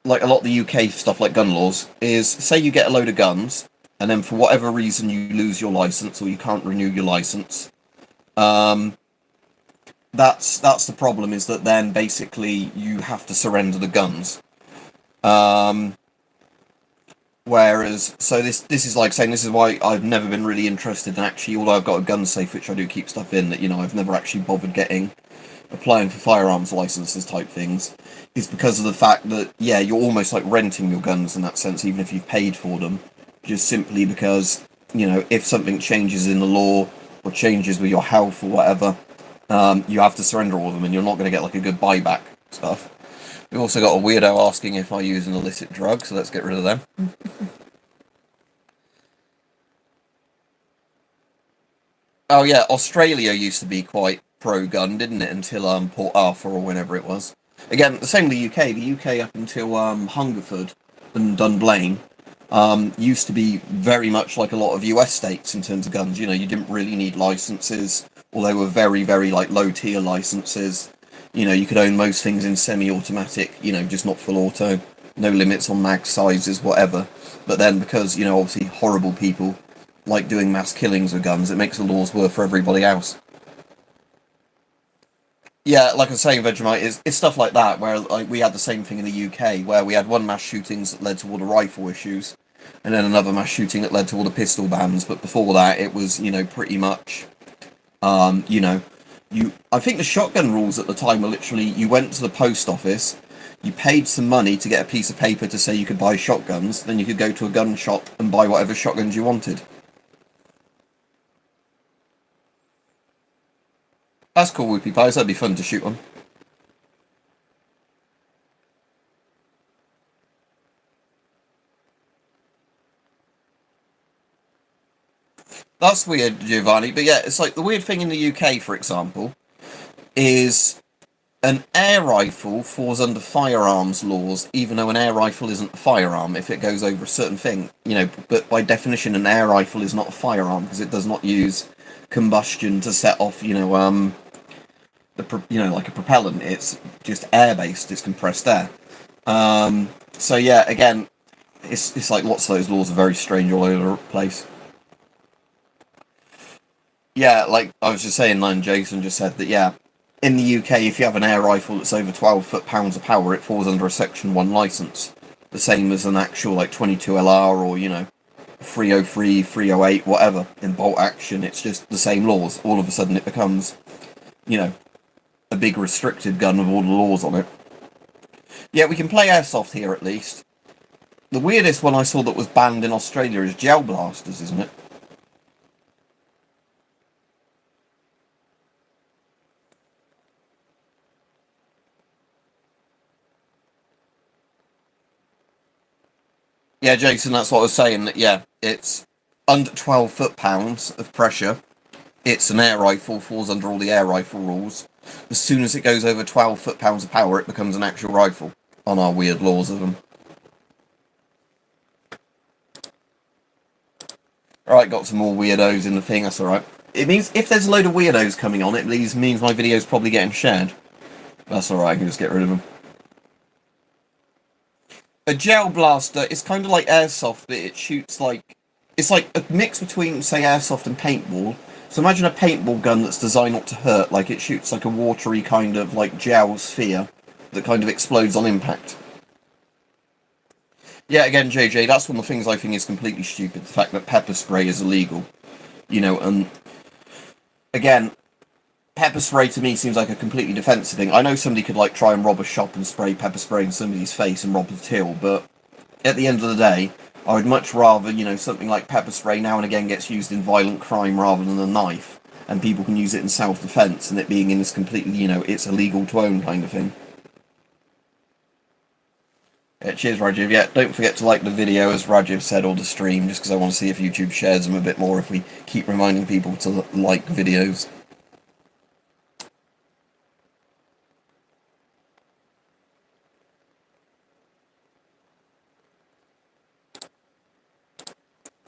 like, a lot of the UK stuff, like gun laws, is, say you get a load of guns, and then for whatever reason you lose your license, or you can't renew your license, that's the problem, is that then basically you have to surrender the guns. Whereas, so this is like saying, this is why I've never been really interested in actually, although I've got a gun safe which I do keep stuff in, that, you know, I've never actually bothered applying for firearms licenses type things, is because of the fact that, yeah, you're almost like renting your guns in that sense, even if you've paid for them, just simply because, you know, if something changes in the law, or changes with your health or whatever, you have to surrender all of them, and you're not going to get like a good buyback stuff. We've also got a weirdo asking if I use an illicit drug, so let's get rid of them. Oh yeah, Australia used to be quite pro-gun, didn't it? Until Port Arthur or whenever it was. Again, the same with the UK. The UK up until Hungerford and Dunblane used to be very much like a lot of US states in terms of guns. You know, you didn't really need licenses, or they were very, very like low-tier licenses. You know, you could own most things in semi-automatic, you know, just not full auto. No limits on mag sizes, whatever. But then, because, you know, obviously horrible people like doing mass killings with guns, it makes the laws work for everybody else. Yeah, like I was saying, Vegemite, it's stuff like that, where like we had the same thing in the UK, where we had one mass shootings that led to all the rifle issues, and then another mass shooting that led to all the pistol bans, but before that, it was, you know, pretty much, you know, I think the shotgun rules at the time were literally, you went to the post office, you paid some money to get a piece of paper to say you could buy shotguns, then you could go to a gun shop and buy whatever shotguns you wanted. That's cool, Whoopie Pies, that'd be fun to shoot on. That's weird, Giovanni, but yeah, it's like the weird thing in the UK, for example, is an air rifle falls under firearms laws, even though an air rifle isn't a firearm if it goes over a certain thing. You know, but by definition, an air rifle is not a firearm because it does not use combustion to set off, you know, like a propellant. It's just air based. It's compressed air. So yeah, again, it's like lots of those laws are very strange all over the place. Yeah, like I was just saying, then Jason just said that, yeah, in the UK, if you have an air rifle that's over 12 foot-pounds of power, it falls under a Section 1 licence. The same as an actual, like, 22 LR or, you know, 303, 308, whatever. In bolt action, it's just the same laws. All of a sudden it becomes, you know, a big restricted gun with all the laws on it. Yeah, we can play airsoft here at least. The weirdest one I saw that was banned in Australia is gel blasters, isn't it? Yeah, Jason, that's what I was saying. That, yeah, it's under 12 foot-pounds of pressure. It's an air rifle, falls under all the air rifle rules. As soon as it goes over 12 foot-pounds of power, it becomes an actual rifle. On our weird laws of them. Alright, got some more weirdos in the thing, that's alright. It means if there's a load of weirdos coming on, it means my video's probably getting shared. That's alright, I can just get rid of them. A gel blaster is kind of like airsoft, but it shoots like... It's like a mix between, say, airsoft and paintball. So imagine a paintball gun that's designed not to hurt, like it shoots like a watery kind of like gel sphere that kind of explodes on impact. Yeah, again, JJ, that's one of the things I think is completely stupid, the fact that pepper spray is illegal. You know, and again, pepper spray to me seems like a completely defensive thing. I know somebody could like try and rob a shop and spray pepper spray in somebody's face and rob the till, but at the end of the day, I would much rather, you know, something like pepper spray now and again gets used in violent crime rather than a knife, and people can use it in self-defense, and it being in this completely, you know, it's illegal to own kind of thing. Yeah, cheers, Rajiv. Yeah, don't forget to like the video, as Rajiv said, or the stream, just because I want to see if YouTube shares them a bit more if we keep reminding people to like videos.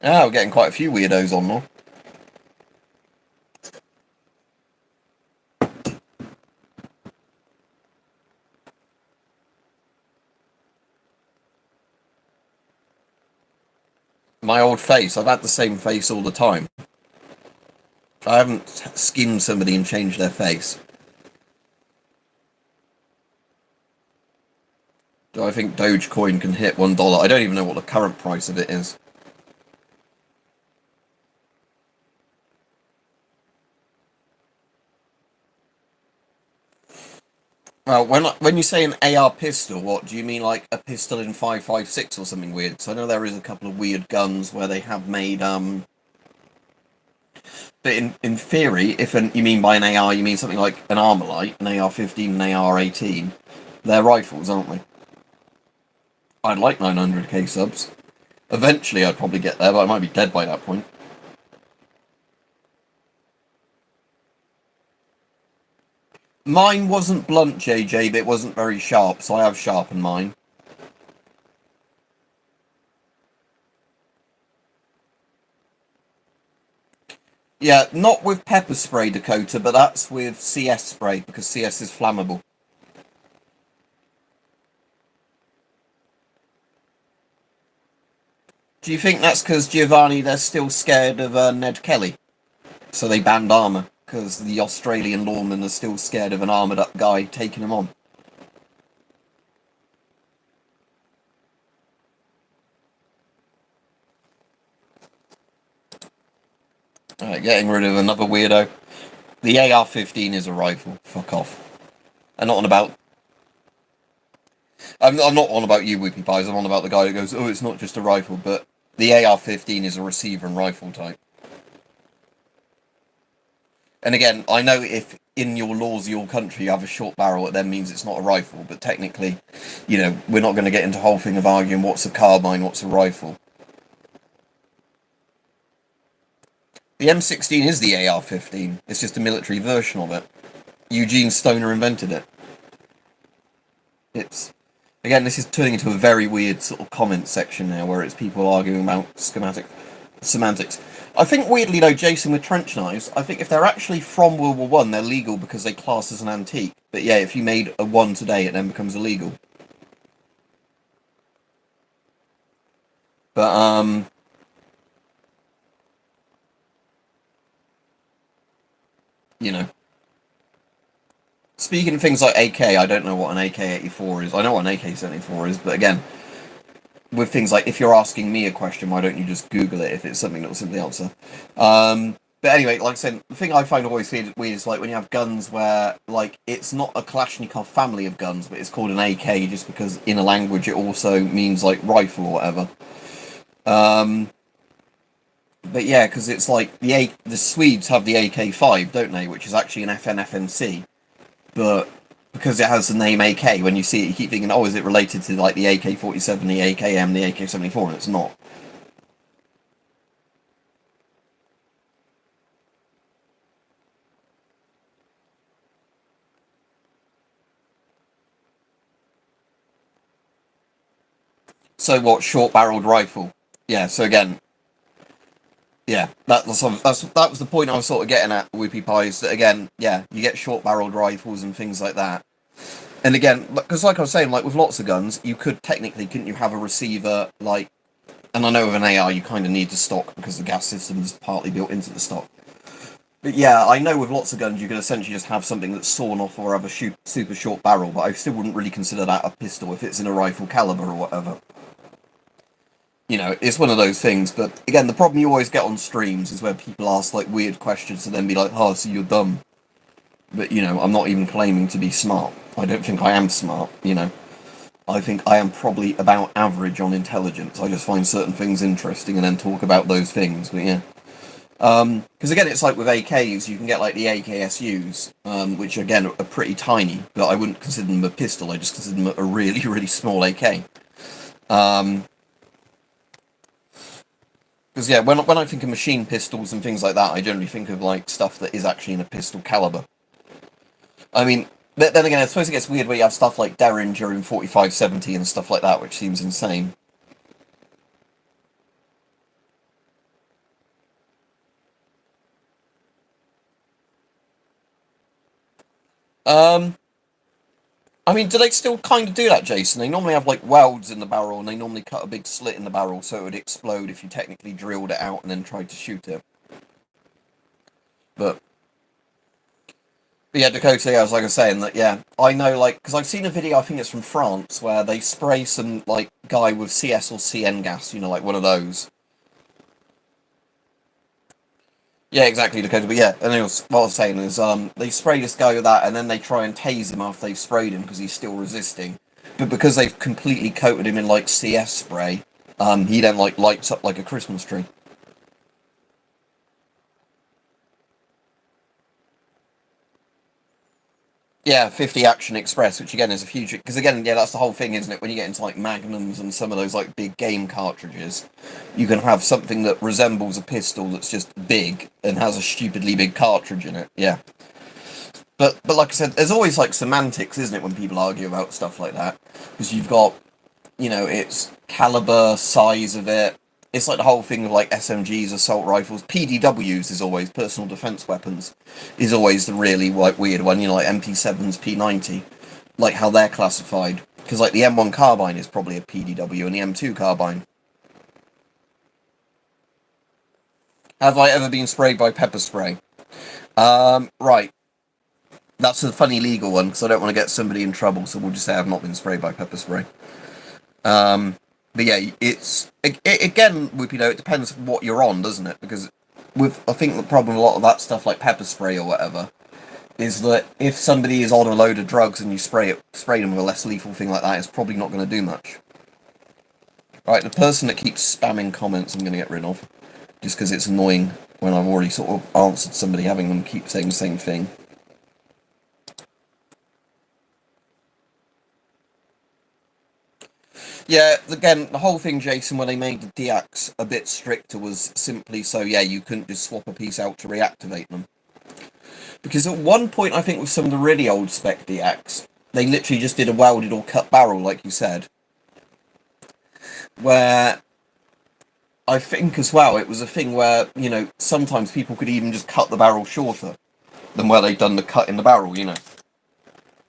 Ah, we're getting quite a few weirdos on now. My old face. I've had the same face all the time. I haven't skinned somebody and changed their face. Do I think Dogecoin can hit $1? I don't even know what the current price of it is. Well, when you say an AR pistol, what do you mean, like a pistol in 5.56 or something weird? So I know there is a couple of weird guns where they have made But in theory, if you mean by an AR, you mean something like an Armalite, an AR-15, an AR-18. They're rifles, aren't they? I'd like 900k subs. Eventually, I'd probably get there, but I might be dead by that point. Mine wasn't blunt, JJ, but it wasn't very sharp, so I have sharpened mine. Yeah, not with pepper spray, Dakota, but that's with CS spray, because CS is flammable. Do you think that's because, Giovanni, they're still scared of Ned Kelly? So they banned armour, because the Australian lawmen are still scared of an armoured up guy taking them on. Alright, getting rid of another weirdo. The AR-15 is a rifle. Fuck off. I'm not on about... I'm not on about you, Whippy Pies. I'm on about the guy who goes, oh, it's not just a rifle, but the AR-15 is a receiver and rifle type. And again, I know if in your laws of your country you have a short barrel, it then means it's not a rifle, but technically, you know, we're not going to get into the whole thing of arguing what's a carbine, what's a rifle. The M16 is the AR-15. It's just a military version of it. Eugene Stoner invented it. It's... Again, this is turning into a very weird sort of comment section now, where it's people arguing about semantics. I think, weirdly though, Jason, with trench knives, I think if they're actually from World War I, they're legal because they class as an antique. But yeah, if you made a one today, it then becomes illegal. But, you know. Speaking of things like AK, I don't know what an AK-84 is. I know what an AK-74 is, but again, with things like, if you're asking me a question, why don't you just Google it if it's something that will simply answer? But anyway, like I said, the thing I find always weird is like when you have guns where, like, it's not a Kalashnikov family of guns, but it's called an AK just because in a language it also means, like, rifle or whatever. But yeah, because it's like, the Swedes have the AK-5, don't they, which is actually an FN-FNC. But because it has the name AK, when you see it, you keep thinking, oh, is it related to, like, the AK-47, the AKM, the AK-74, and it's not. So what, short-barreled rifle? Yeah, so again, yeah, that was the point I was sort of getting at, Whippy Pies, that again, yeah, you get short-barreled rifles and things like that. And again, because like I was saying, like with lots of guns, you could technically, couldn't you have a receiver, like, and I know with an AR you kind of need the stock because the gas system is partly built into the stock. But yeah, I know with lots of guns you could essentially just have something that's sawn off or have a super short barrel, but I still wouldn't really consider that a pistol if it's in a rifle caliber or whatever. You know, it's one of those things, but again, the problem you always get on streams is where people ask, like, weird questions and then be like, oh, so you're dumb. But, you know, I'm not even claiming to be smart. I don't think I am smart, you know. I think I am probably about average on intelligence. I just find certain things interesting and then talk about those things, but yeah. Because again, it's like with AKs, you can get like the AKSUs, which again are pretty tiny, but I wouldn't consider them a pistol, I just consider them a really, really small AK. Because yeah, when I think of machine pistols and things like that, I generally think of like stuff that is actually in a pistol caliber. I mean, then again, I suppose it gets weird where you have stuff like Derringer in 4570 and stuff like that, which seems insane. Um, I mean, do they still kind of do that, Jason? They normally have like welds in the barrel, and they normally cut a big slit in the barrel so it would explode if you technically drilled it out and then tried to shoot it. But yeah, Dakota, yeah, like I was saying that, yeah, I know, like, because I've seen a video, I think it's from France, where they spray some, like, guy with CS or CN gas, you know, like one of those. Yeah, exactly, Dakota, but yeah, and it was, what I was saying is, they spray this guy with that, and then they try and tase him after they've sprayed him, because he's still resisting. But because they've completely coated him in, like, CS spray, he then, like, lights up like a Christmas tree. Yeah, 50 Action Express, which again is a huge... Because again, yeah, that's the whole thing, isn't it? When you get into, like, Magnums and some of those, like, big game cartridges, you can have something that resembles a pistol that's just big and has a stupidly big cartridge in it. Yeah. But like I said, there's always, like, semantics, isn't it, when people argue about stuff like that? Because you've got, you know, it's caliber, size of it. It's like the whole thing of like SMGs, assault rifles, PDWs is always personal defense weapons, is always the really like weird one. You know, like MP7s, P90, like how they're classified. Because like the M1 carbine is probably a PDW, and the M2 carbine. Have I ever been sprayed by pepper spray? Right. That's a funny legal one because I don't want to get somebody in trouble, so we'll just say I've not been sprayed by pepper spray. But yeah, again, you know, it depends what you're on, doesn't it? Because I think the problem with a lot of that stuff like pepper spray or whatever is that if somebody is on a load of drugs and you spray them with a less lethal thing like that, it's probably not going to do much. Right, the person that keeps spamming comments, I'm going to get rid of, just because it's annoying when I've already sort of answered somebody having them keep saying the same thing. Yeah, again, the whole thing, Jason, when they made the DX a bit stricter was simply so, yeah, you couldn't just swap a piece out to reactivate them. Because at one point, I think with some of the really old spec DX, they literally just did a welded or cut barrel, like you said. Where I think as well, it was a thing where, you know, sometimes people could even just cut the barrel shorter than where they'd done the cut in the barrel, you know.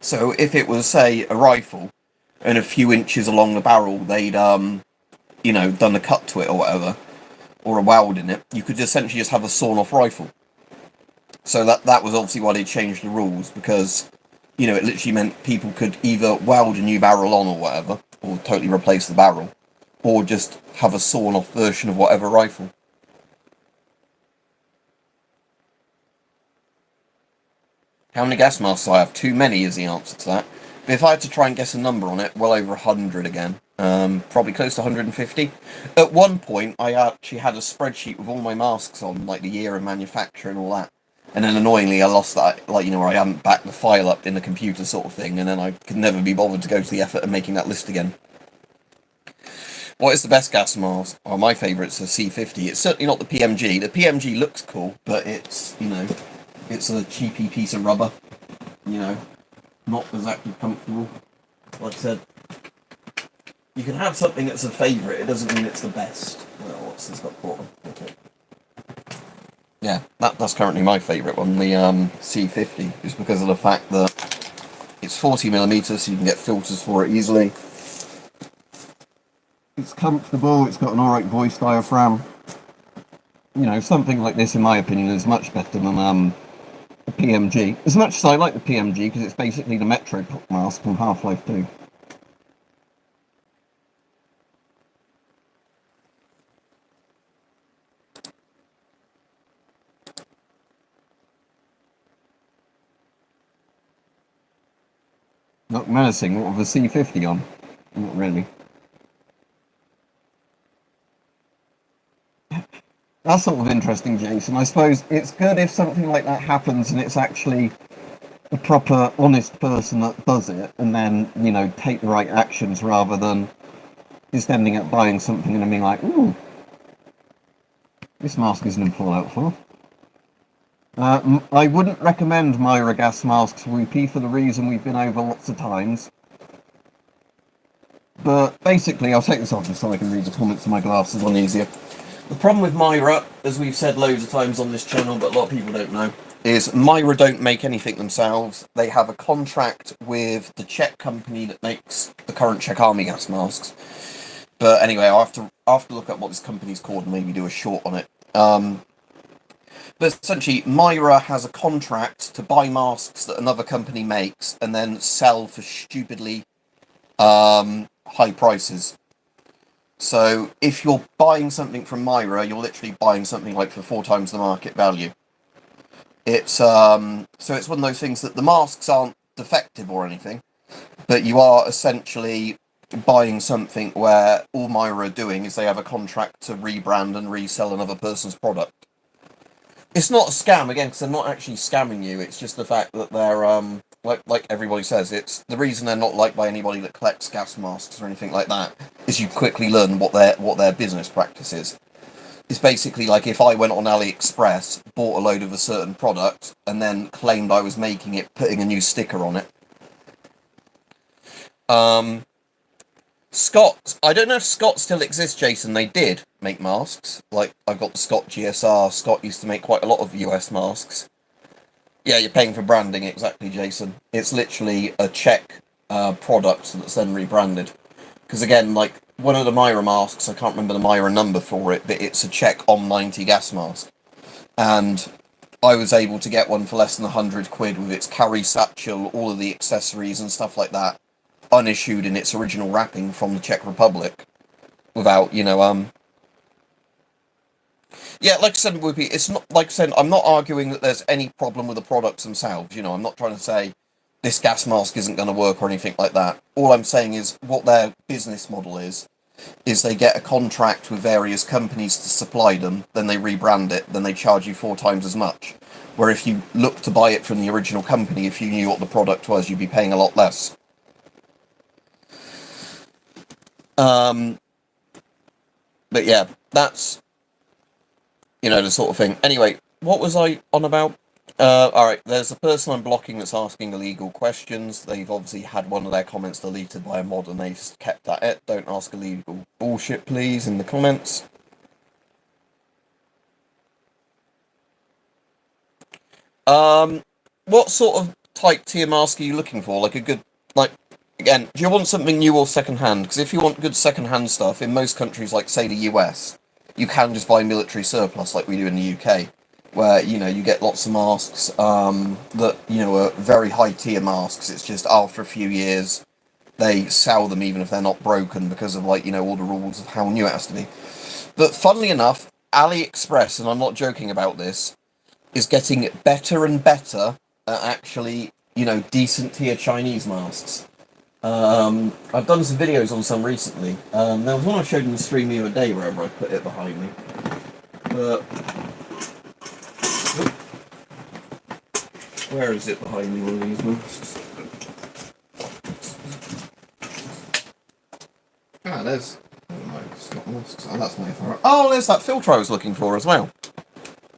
So if it was, say, a rifle, and a few inches along the barrel they'd you know, done a cut to it or whatever, or a weld in it, you could essentially just have a sawn off rifle. So that was obviously why they changed the rules, because, you know, it literally meant people could either weld a new barrel on or whatever, or totally replace the barrel, or just have a sawn off version of whatever rifle. How many gas masks do I have? Too many is the answer to that. But if I had to try and guess a number on it, well over 100 again. Probably close to 150. At one point, I actually had a spreadsheet with all my masks on, like the year of manufacture and all that. And then annoyingly, I lost that, like, you know, where I hadn't backed the file up in the computer sort of thing, and then I could never be bothered to go to the effort of making that list again. What is the best gas mask? Well, my favourite's the C50. It's certainly not the PMG. The PMG looks cool, but it's, you know, it's a cheapy piece of rubber, you know, not exactly comfortable. Like I said, you can have something that's a favourite, it doesn't mean it's the best. Well, what's this got caught on? Okay. Yeah, that's currently my favourite one, the C50, just because of the fact that it's 40mm, so you can get filters for it easily. It's comfortable, it's got an alright voice diaphragm. You know, something like this, in my opinion, is much better than the PMG. As much as I like the PMG, because it's basically the Metro mask from Half-Life 2. Not menacing, what with a C50 on? Not really. That's sort of interesting, Jason. I suppose it's good if something like that happens and it's actually a proper, honest person that does it, and then, you know, take the right actions rather than just ending up buying something and being like, ooh, this mask isn't in Fallout 4. I wouldn't recommend Myra gas masks Whoopie for the reason we've been over lots of times. But basically, I'll take this off just so I can read the comments on my glasses on easier. The problem with Myra, as we've said loads of times on this channel, but a lot of people don't know, is Myra don't make anything themselves. They have a contract with the Czech company that makes the current Czech Army gas masks. But anyway, I'll have to look up what this company's called and maybe do a short on it. But essentially, Myra has a contract to buy masks that another company makes and then sell for stupidly high prices. So if you're buying something from Myra, you're literally buying something like for 4 times the market value. It's so it's one of those things that the masks aren't defective or anything, but you are essentially buying something where all Myra are doing is they have a contract to rebrand and resell another person's product. It's not a scam, again, because they're not actually scamming you. It's just the fact that they're, like everybody says, it's the reason they're not liked by anybody that collects gas masks or anything like that, is you quickly learn what their business practice is. It's basically like if I went on AliExpress, bought a load of a certain product, and then claimed I was making it, putting a new sticker on it. Scott, I don't know if Scott still exists, Jason. They did make masks. Like, I've got the Scott GSR. Scott used to make quite a lot of US masks. Yeah, you're paying for branding, exactly, Jason. It's literally a Czech product that's then rebranded. Because again, like, one of the Myra masks, I can't remember the Myra number for it, but it's a Czech OM90 gas mask. And I was able to get one for less than 100 quid with its carry satchel, all of the accessories and stuff like that, unissued in its original wrapping from the Czech Republic, without, yeah, like I said, Whoopi, it's not, like I said, I'm not arguing that there's any problem with the products themselves, I'm not trying to say this gas mask isn't going to work or anything like that. All I'm saying is what their business model is they get a contract with various companies to supply them, then they rebrand it, then they charge you 4 times as much. Where if you look to buy it from the original company, if you knew what the product was, you'd be paying a lot less. But yeah, that's, the sort of thing. Anyway, what was I on about? Alright, there's a person I'm blocking that's asking illegal questions. They've obviously had one of their comments deleted by a mod and they've kept at it. Don't ask illegal bullshit, please, in the comments. What sort of type tier mask are you looking for? Like a good, again, do you want something new or second-hand? Because if you want good second-hand stuff, in most countries, like, say, the US, you can just buy military surplus like we do in the UK, where, you get lots of masks that, are very high-tier masks. It's just after a few years, they sell them even if they're not broken because of, all the rules of how new it has to be. But funnily enough, AliExpress, and I'm not joking about this, is getting better and better at actually, decent tier Chinese masks. I've done some videos on some recently. There was one I showed in the stream the other day wherever I put it behind me. But where is it behind me, one of these masks? There's... no, it's not masks. Oh, that's my FR. Oh, there's that filter I was looking for as well.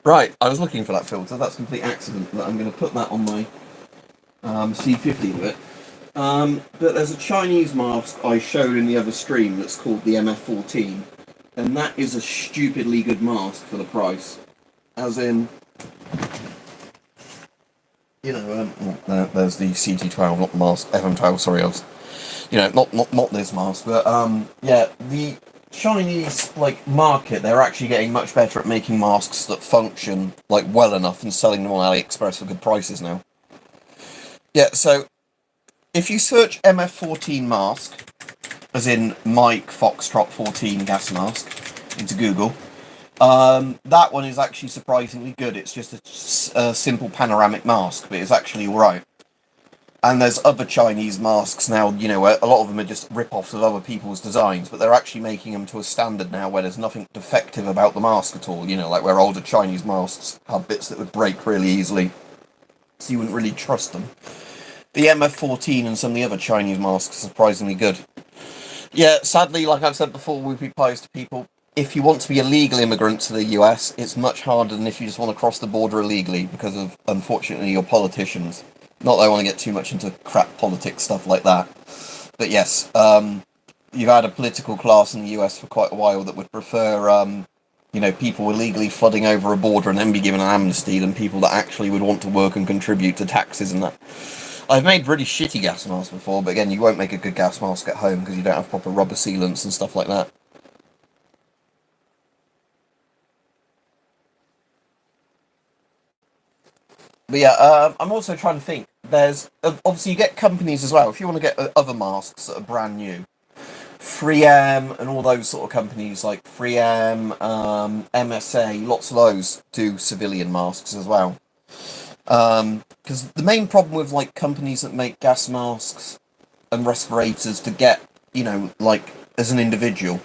Right, I was looking for that filter. That's a complete accident, but I'm going to put that on my C50 with it. But there's a Chinese mask I showed in the other stream that's called the MF14, and that is a stupidly good mask for the price. As in, there's the CT12, not the mask, FM12, sorry, I was, not this mask, but, yeah, the Chinese, market, they're actually getting much better at making masks that function, well enough and selling them on AliExpress for good prices now. Yeah, so, if you search MF14 mask, as in Mike Foxtrot 14 gas mask, into Google, that one is actually surprisingly good. It's just a simple panoramic mask, but it's actually alright. And there's other Chinese masks now, where a lot of them are just rip-offs of other people's designs, but they're actually making them to a standard now where there's nothing defective about the mask at all, like where older Chinese masks have bits that would break really easily, so you wouldn't really trust them. The MF14 and some of the other Chinese masks are surprisingly good. Yeah, sadly, like I've said before, we've proposed to people, if you want to be a legal immigrant to the US, it's much harder than if you just want to cross the border illegally because of, unfortunately, your politicians. Not that I want to get too much into crap politics stuff like that. But yes, you've had a political class in the US for quite a while that would prefer, people illegally flooding over a border and then be given an amnesty than people that actually would want to work and contribute to taxes and that. I've made really shitty gas masks before, but again, you won't make a good gas mask at home because you don't have proper rubber sealants and stuff like that. But yeah, I'm also trying to think. There's obviously you get companies as well. If you want to get other masks that are brand new, 3M and all those sort of companies like 3M, MSA, lots of those do civilian masks as well. Because the main problem with like companies that make gas masks and respirators to get, like as an individual,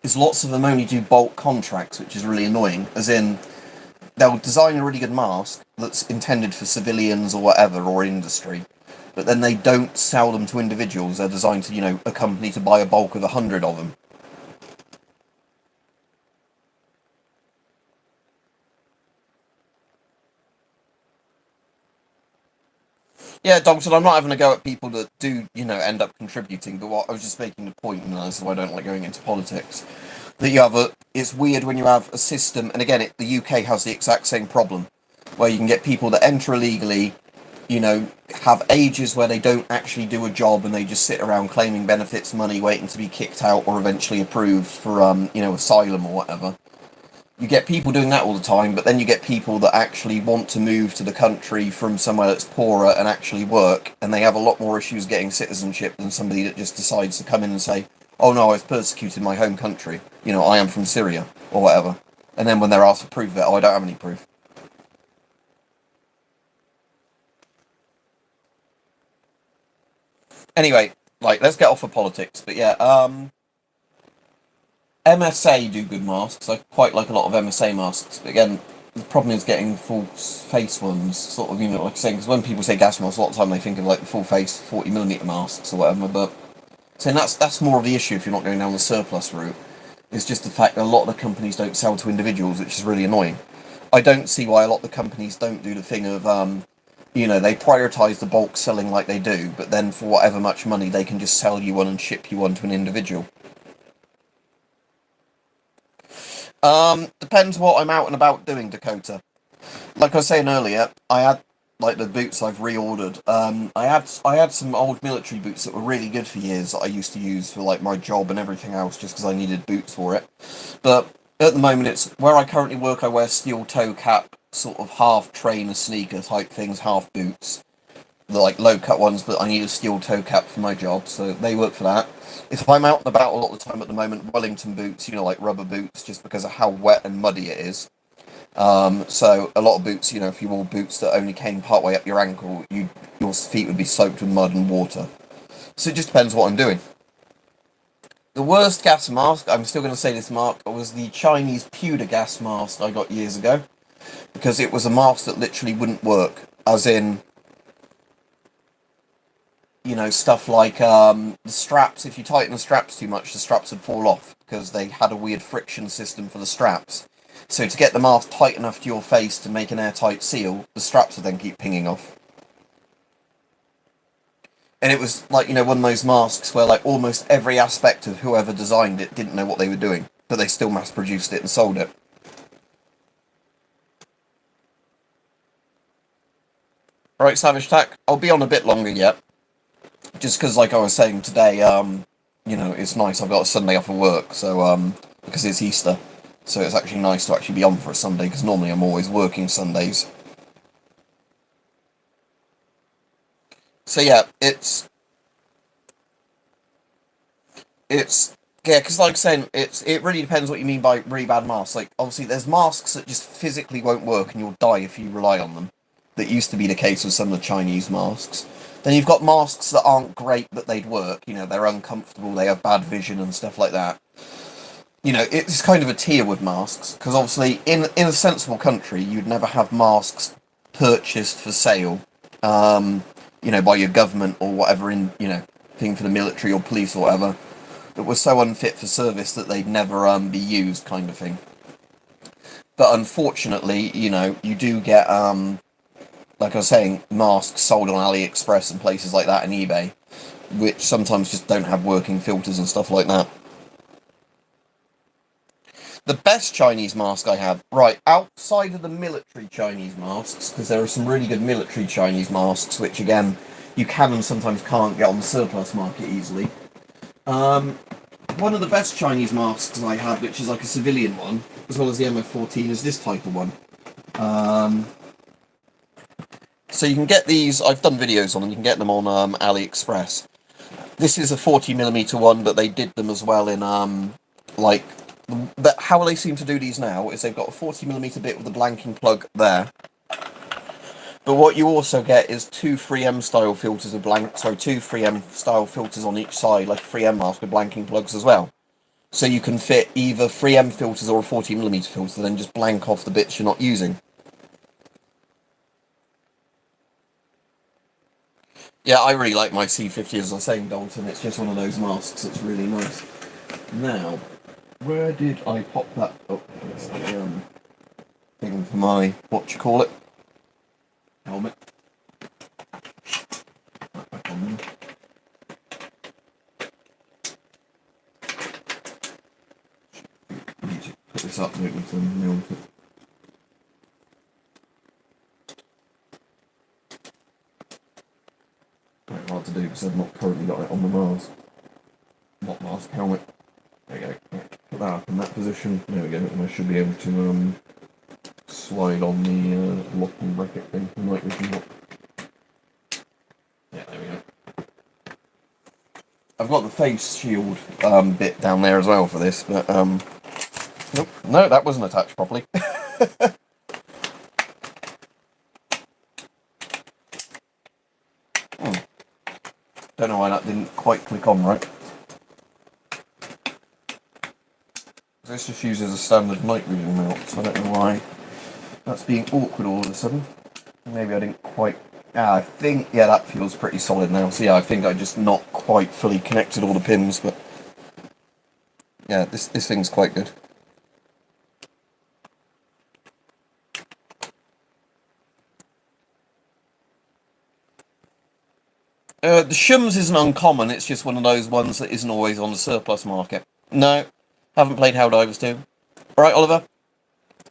is lots of them only do bulk contracts, which is really annoying. As in, they'll design a really good mask that's intended for civilians or whatever, or industry, but then they don't sell them to individuals. They're designed to, a company to buy a bulk of 100 of them. Yeah, Dalton, I'm not having a go at people that do, end up contributing, but what I was just making the point, and that's why I don't like going into politics, that you have it's weird when you have a system, and again, the UK has the exact same problem, where you can get people that enter illegally, have ages where they don't actually do a job and they just sit around claiming benefits money, waiting to be kicked out or eventually approved for, asylum or whatever. You get people doing that all the time, but then you get people that actually want to move to the country from somewhere that's poorer and actually work, and they have a lot more issues getting citizenship than somebody that just decides to come in and say, oh no, I was persecuted in my home country, I am from Syria, or whatever. And then when they're asked for proof of it, oh, I don't have any proof. Anyway, let's get off of politics, but yeah, MSA do good masks. I quite like a lot of MSA masks, but again, the problem is getting full face ones. Sort of, like I'm saying, because when people say gas masks, a lot of the time they think of like the full face 40mm masks or whatever. But saying that's more of the issue if you're not going down the surplus route. It's just the fact that a lot of the companies don't sell to individuals, which is really annoying. I don't see why a lot of the companies don't do the thing of they prioritise the bulk selling like they do, but then for whatever much money they can just sell you one and ship you one to an individual. Depends what I'm out and about doing, Dakota. Like I was saying earlier, I had like the boots I've reordered. I had some old military boots that were really good for years that I used to use for like my job and everything else, just because I needed boots for it. But at the moment, it's where I currently work. I wear steel toe cap, sort of half trainer sneaker type things, half boots. The like low cut ones, but I need a steel toe cap for my job, so they work for that. If I'm out and about a lot of the time at the moment, Wellington boots, like rubber boots, just because of how wet and muddy it is. So a lot of boots, if you wore boots that only came part way up your ankle, your feet would be soaked with mud and water. So it just depends what I'm doing. The worst gas mask, I'm still going to say this, Mark, was the Chinese pewter gas mask I got years ago, because it was a mask that literally wouldn't work. As in, stuff like the straps. If you tighten the straps too much, the straps would fall off because they had a weird friction system for the straps. So to get the mask tight enough to your face to make an airtight seal, the straps would then keep pinging off. And it was like, one of those masks where like almost every aspect of whoever designed it didn't know what they were doing, but they still mass produced it and sold it. Right, Savage Tack, I'll be on a bit longer yet. Just because, like I was saying today, it's nice. I've got a Sunday off of work, so because it's Easter, so it's actually nice to actually be on for a Sunday. Because normally I'm always working Sundays. So yeah, it's yeah, because like I'm saying, it really depends what you mean by really bad masks. Like obviously, there's masks that just physically won't work, and you'll die if you rely on them. That used to be the case with some of the Chinese masks. Then you've got masks that aren't great, but they'd work. They're uncomfortable, they have bad vision and stuff like that. It's kind of a tier with masks, because obviously, in a sensible country, you'd never have masks purchased for sale, by your government or whatever thing for the military or police or whatever. that were so unfit for service that they'd never be used, kind of thing. But unfortunately, you know, you do get, like I was saying, masks sold on AliExpress and places like that and eBay, which sometimes just don't have working filters and stuff like that. The best Chinese mask I have, right, outside of the military Chinese masks, because there are some really good military Chinese masks, which again, you can and sometimes can't get on the surplus market easily. One of the best Chinese masks I have, which is like a civilian one, as well as the MF14, is this type of one. So you can get these, I've done videos on them, you can get them on AliExpress. This is a 40mm one, but they did them as well in, like, how they seem to do these now is they've got a 40mm bit with a blanking plug there. But what you also get is two 3M style filters with two 3M style filters on each side, like a 3M mask with blanking plugs as well. So you can fit either 3M filters or a 40mm filter, then just blank off the bits you're not using. Yeah, I really like my C50, as I was saying, Dalton. It's just one of those masks that's really nice. Now, where did I pop that? Oh, that's the thing for my, what you call it? Helmet. Right back on there. Need to put this up, don't we, to mount it. Quite hard to do because I've not currently got it on the mask. Not mask, helmet. There we go. Right, put that up in that position. There we go, and I should be able to slide on the locking bracket thing, the night vision lock. Yeah, there we go. I've got the face shield bit down there as well for this, but nope, no, that wasn't attached properly. Don't know why that didn't quite click on right. This just uses a standard night vision mount, so I don't know why that's being awkward all of a sudden. Maybe I didn't quite... I think, yeah, that feels pretty solid now. So yeah, I think I just not quite fully connected all the pins, but... yeah, this thing's quite good. The Shums isn't uncommon, it's just one of those ones that isn't always on the surplus market. No, haven't played Helldivers 2. Alright, Oliver?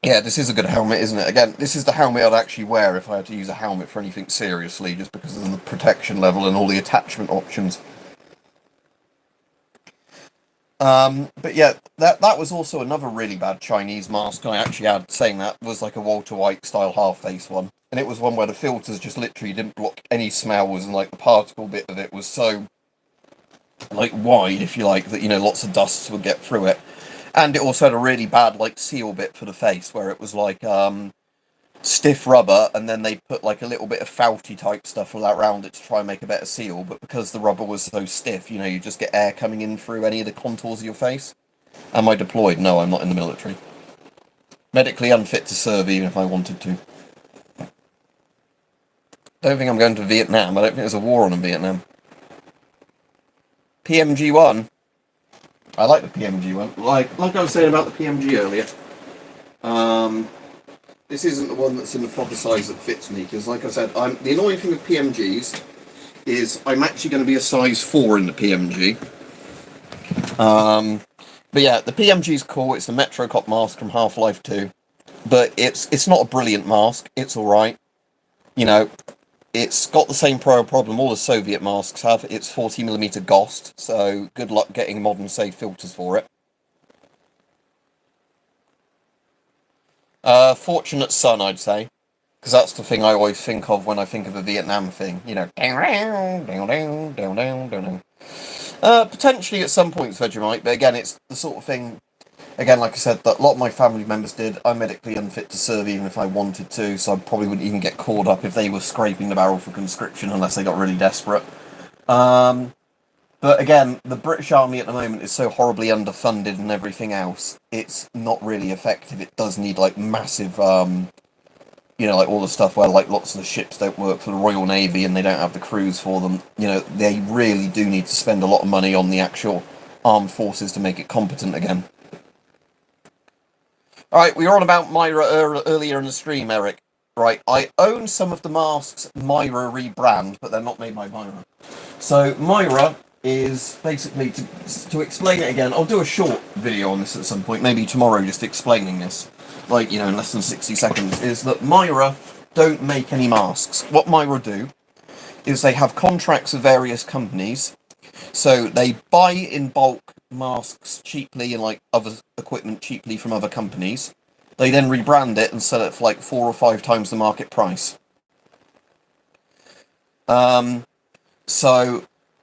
Yeah, this is a good helmet, isn't it? Again, this is the helmet I'd actually wear if I had to use a helmet for anything seriously, just because of the protection level and all the attachment options. But yeah, that was also another really bad Chinese mask I actually had, saying that, was like a Walter White style half-face one. And it was one where the filters just literally didn't block any smells, and like the particle bit of it was so, like, wide, if you like, that, you know, lots of dusts would get through it. And it also had a really bad, like, seal bit for the face, where it was like, stiff rubber, and then they put like a little bit of felty type stuff around it to try and make a better seal, but because the rubber was so stiff, you know, you just get air coming in through any of the contours of your face. Am I deployed? No, I'm not in the military. Medically unfit to serve even if I wanted to. Don't think I'm going to Vietnam. I don't think there's a war on in Vietnam. PMG-1. I like the PMG-1. Like I was saying about the PMG earlier. This isn't the one that's in the proper size that fits me, because like I said, the annoying thing with PMGs is I'm actually going to be a size 4 in the PMG. But yeah, the PMG's cool. It's the Metro Cop mask from Half-Life 2. But it's not a brilliant mask. It's alright. You know, it's got the same problem all the Soviet masks have. It's 40mm GOST, so good luck getting modern safe filters for it. Fortunate son, I'd say. Because that's the thing I always think of when I think of a Vietnam thing. You know, potentially at some points Vegemite, but again, it's the sort of thing, again, like I said, that a lot of my family members did. I'm medically unfit to serve even if I wanted to, so I probably wouldn't even get called up if they were scraping the barrel for conscription unless they got really desperate. But again, the British Army at the moment is so horribly underfunded and everything else, it's not really effective. It does need, like, massive, you know, like all the stuff where, like, lots of the ships don't work for the Royal Navy and they don't have the crews for them. You know, they really do need to spend a lot of money on the actual armed forces to make it competent again. Alright, we were on about Myra earlier in the stream, Eric. Right, I own some of the masks Myra rebrand, but they're not made by Myra. So Myra is basically, to explain it again, I'll do a short video on this at some point, maybe tomorrow, just explaining this, like, in less than 60 seconds, is that Myra don't make any masks. What Myra do is they have contracts with various companies, so they buy in bulk masks cheaply and like other equipment cheaply from other companies. They then rebrand it and sell it for like 4 or 5 times the market price. So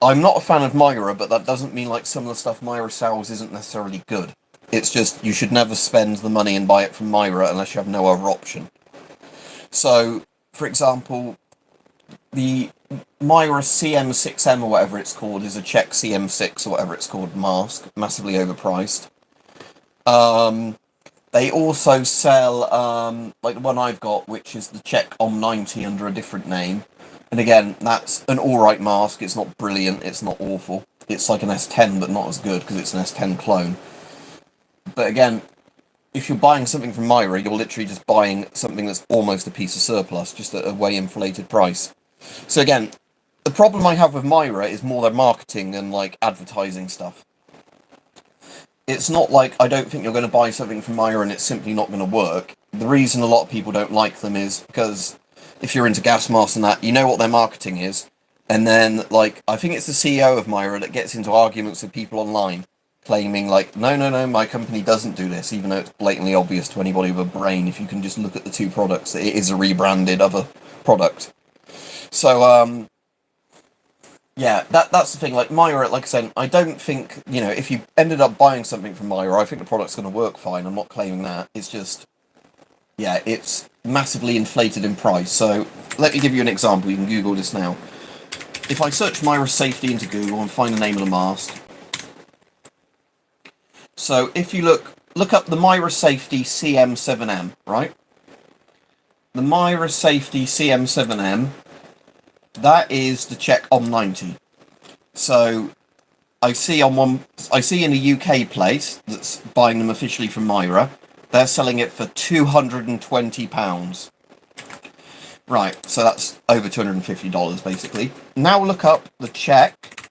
I'm not a fan of Myra, but that doesn't mean like some of the stuff Myra sells isn't necessarily good. It's just you should never spend the money and buy it from Myra unless you have no other option. So, for example, the Myra CM6M or whatever it's called is a Czech CM6 or whatever it's called mask, massively overpriced. They also sell, like the one I've got, which is the Czech OM90 under a different name. And again, that's an alright mask. It's not brilliant, it's not awful. It's like an S10, but not as good, because it's an S10 clone. But again, if you're buying something from Myra, you're literally just buying something that's almost a piece of surplus, just at a way inflated price. So again, the problem I have with Myra is more their marketing and, like, advertising stuff. It's not like I don't think you're going to buy something from Myra and it's simply not going to work. The reason a lot of people don't like them is because if you're into gas masks and that, you know what their marketing is. And then, like, I think it's the CEO of Myra that gets into arguments with people online, claiming, like, no, my company doesn't do this, even though it's blatantly obvious to anybody with a brain if you can just look at the two products, that it is a rebranded other product. So, yeah, that's the thing. Like, Myra, like I said, I don't think, if you ended up buying something from Myra, I think the product's going to work fine. I'm not claiming that. It's just, yeah, it's massively inflated in price. So, let me give you an example. You can Google this now. If I search Myra safety into Google and find the name of the mask. So, if you look up the Myra Safety CM7M, right? The Myra Safety CM7M, that is the Czech OM90. So I see in a UK place that's buying them officially from Myra, they're selling it for £220. Right, so that's over $250 basically. Now look up the Czech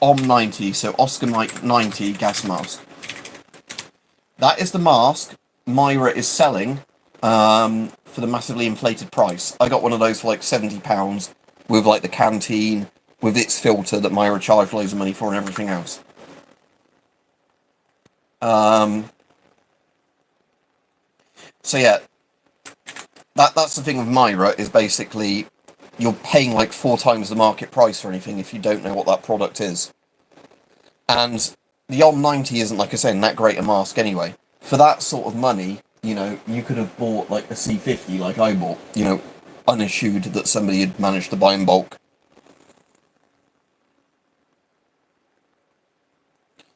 OM90, so Oscar Mike 90 gas mask. That is the mask Myra is selling for the massively inflated price. I got one of those for like £70 with like the canteen, with its filter that Myra charged loads of money for and everything else. So yeah, that's the thing with Myra, is basically you're paying like 4 times the market price for anything if you don't know what that product is. And the OM90 isn't, like I say, that great a mask anyway. For that sort of money, you could have bought like a C50 like I bought, unissued that somebody had managed to buy in bulk.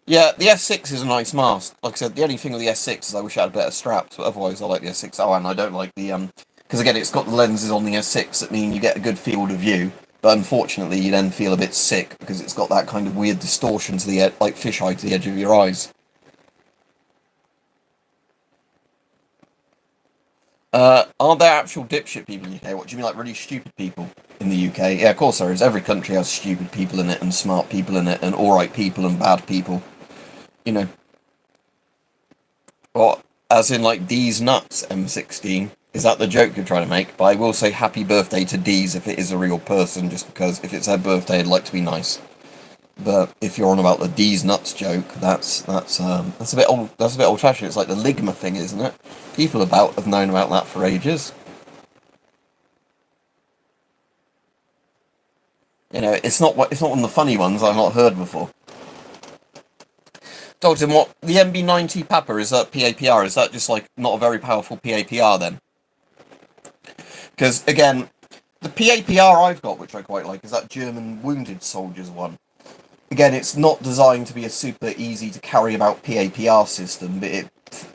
Yeah, the S6 is a nice mask. Like I said, the only thing with the S6 is I wish I had better straps, but otherwise I like the S6. Oh, and I don't like the, because again, it's got the lenses on the S6 that mean you get a good field of view, but unfortunately you then feel a bit sick because it's got that kind of weird distortion to the edge, like fisheye to the edge of your eyes. Are there actual dipshit people in the UK? What do you mean, like really stupid people in the UK? Yeah, of course there is. Every country has stupid people in it, and smart people in it, and alright people and bad people. Or, as in, like, D's nuts, M16. Is that the joke you're trying to make? But I will say happy birthday to D's if it is a real person, just because if it's their birthday, I'd like to be nice. But if you're on about the D's nuts joke, that's a bit old-fashioned. It's like the Ligma thing, isn't it? People have known about that for ages. It's not one of the funny ones I've not heard before. Dalton, what the MB90 Papa, is that PAPR? Is that just like not a very powerful PAPR then? Because again, the PAPR I've got, which I quite like, is that German wounded soldiers one. Again, it's not designed to be a super easy to carry about PAPR system, but it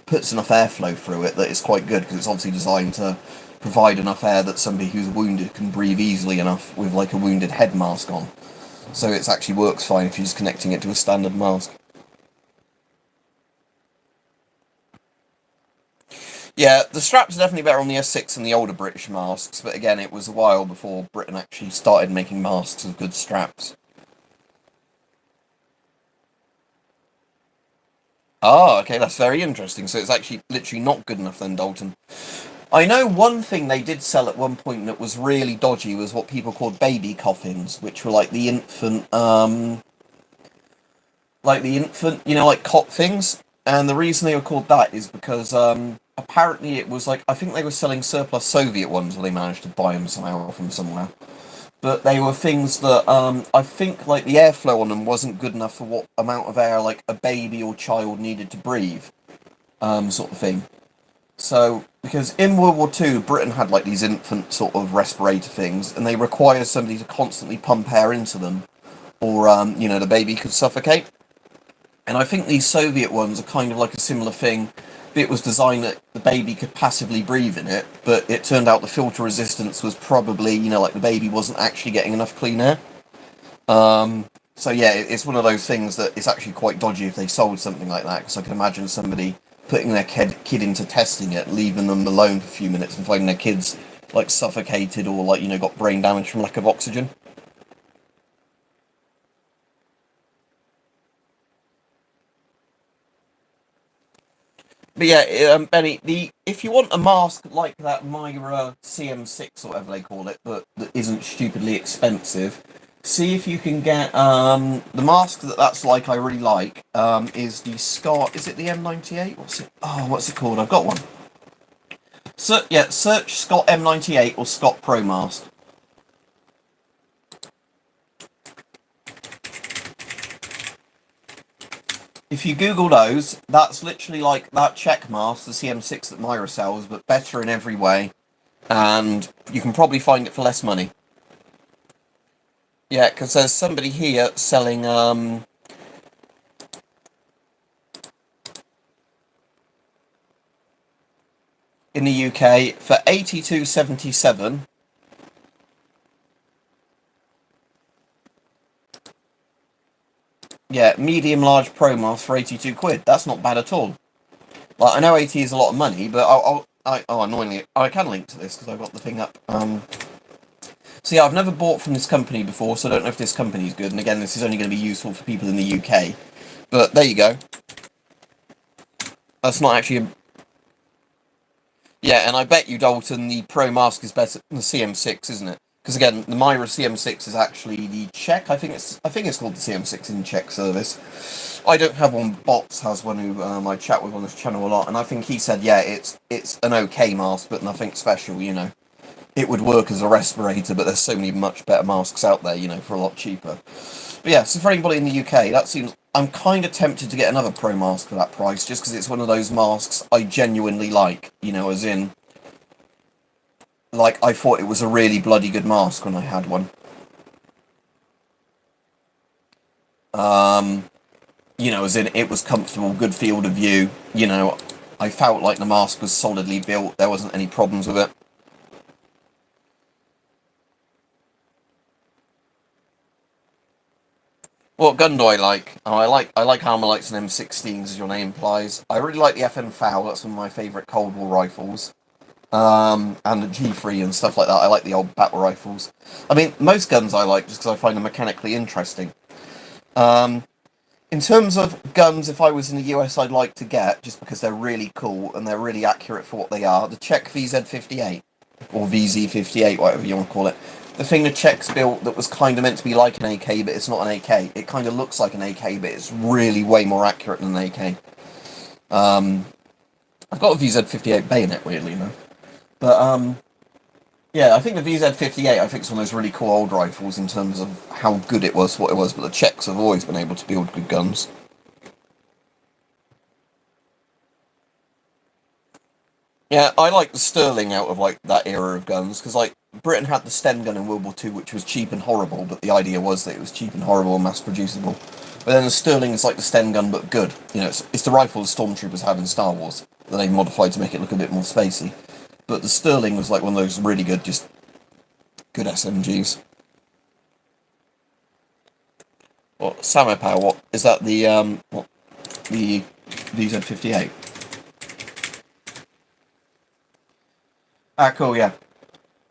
puts enough airflow through it that it's quite good, because it's obviously designed to provide enough air that somebody who's wounded can breathe easily enough with like a wounded head mask on. So it actually works fine if you're just connecting it to a standard mask. Yeah, the straps are definitely better on the S6 than the older British masks, but again, it was a while before Britain actually started making masks with good straps. Ah, okay, that's very interesting. So it's actually literally not good enough then, Dalton. I know one thing they did sell at one point that was really dodgy was what people called baby coffins, which were like the infant, like cot things. And the reason they were called that is because apparently it was like I think they were selling surplus Soviet ones, or they managed to buy them somehow from somewhere. But they were things that I think like the airflow on them wasn't good enough for what amount of air like a baby or child needed to breathe, sort of thing. So, because in World War Two, Britain had like these infant sort of respirator things, and they required somebody to constantly pump air into them, or the baby could suffocate. And I think these Soviet ones are kind of like a similar thing. It was designed that the baby could passively breathe in it, but it turned out the filter resistance was probably, like the baby wasn't actually getting enough clean air. So yeah, it's one of those things that it's actually quite dodgy if they sold something like that, because I can imagine somebody putting their kid into testing it, leaving them alone for a few minutes and finding their kids like suffocated or like, got brain damage from lack of oxygen. But yeah, Benny, the if you want a mask like that Myra CM6 or whatever they call it, but that isn't stupidly expensive, see if you can get the mask that's like I really like is the Scott. Is it the M98? What's it? Oh, what's it called? I've got one. So yeah, search Scott M98 or Scott Pro Mask. If you Google those, that's literally like that check mask, the CM6 that Myra sells, but better in every way, and you can probably find it for less money. Yeah, because there's somebody here selling in the UK for 82.77. Yeah, medium large pro mask for 82 quid. That's not bad at all. Like I know 80 is a lot of money, but annoyingly I can link to this because I've got the thing up. So yeah, I've never bought from this company before, so I don't know if this company is good. And again, this is only going to be useful for people in the UK. But there you go. That's not actually a... Yeah, and I bet you, Dalton, the Pro Mask is better than the CM6, isn't it? Because again, the Myra CM6 is actually the Czech. I think it's called the CM6 in Czech service. I don't have one. Bots has one who I chat with on this channel a lot, and I think he said, yeah, it's an okay mask, but nothing special. It would work as a respirator, but there's so many much better masks out there, for a lot cheaper. But yeah, so for anybody in the UK, that seems... I'm kind of tempted to get another Pro mask for that price, just because it's one of those masks I genuinely like, as in... Like, I thought it was a really bloody good mask when I had one. As in, it was comfortable, good field of view, I felt like the mask was solidly built, there wasn't any problems with it. What gun do I like? Oh, I like Armalite's and M16s, as your name implies. I really like the FN FAL. That's one of my favourite Cold War rifles. And the G3 and stuff like that. I like the old battle rifles. I mean, most guns I like just because I find them mechanically interesting. Um, in terms of guns, if I was in the US, I'd like to get, just because they're really cool and they're really accurate for what they are, the Czech VZ58, or VZ58, whatever you want to call it. The thing the Czechs built that was kind of meant to be like an AK, but it's not an AK. It kind of looks like an AK, but it's really way more accurate than an AK. I've got a VZ58 bayonet, weirdly enough. But, yeah, I think the VZ58, I think it's one of those really cool old rifles in terms of how good it was, what it was, but the Czechs have always been able to build good guns. Yeah, I like the Sterling out of, like, that era of guns, because, like, Britain had the Sten gun in World War II, which was cheap and horrible, but the idea was that it was cheap and horrible and mass-producible. But then the Sterling is like the Sten gun, but good. It's the rifle the Stormtroopers have in Star Wars, that they modified to make it look a bit more spacey. But the Sterling was like one of those really good, just good SMGs. What Samopow? What is that? The VZ58. Ah, cool, yeah.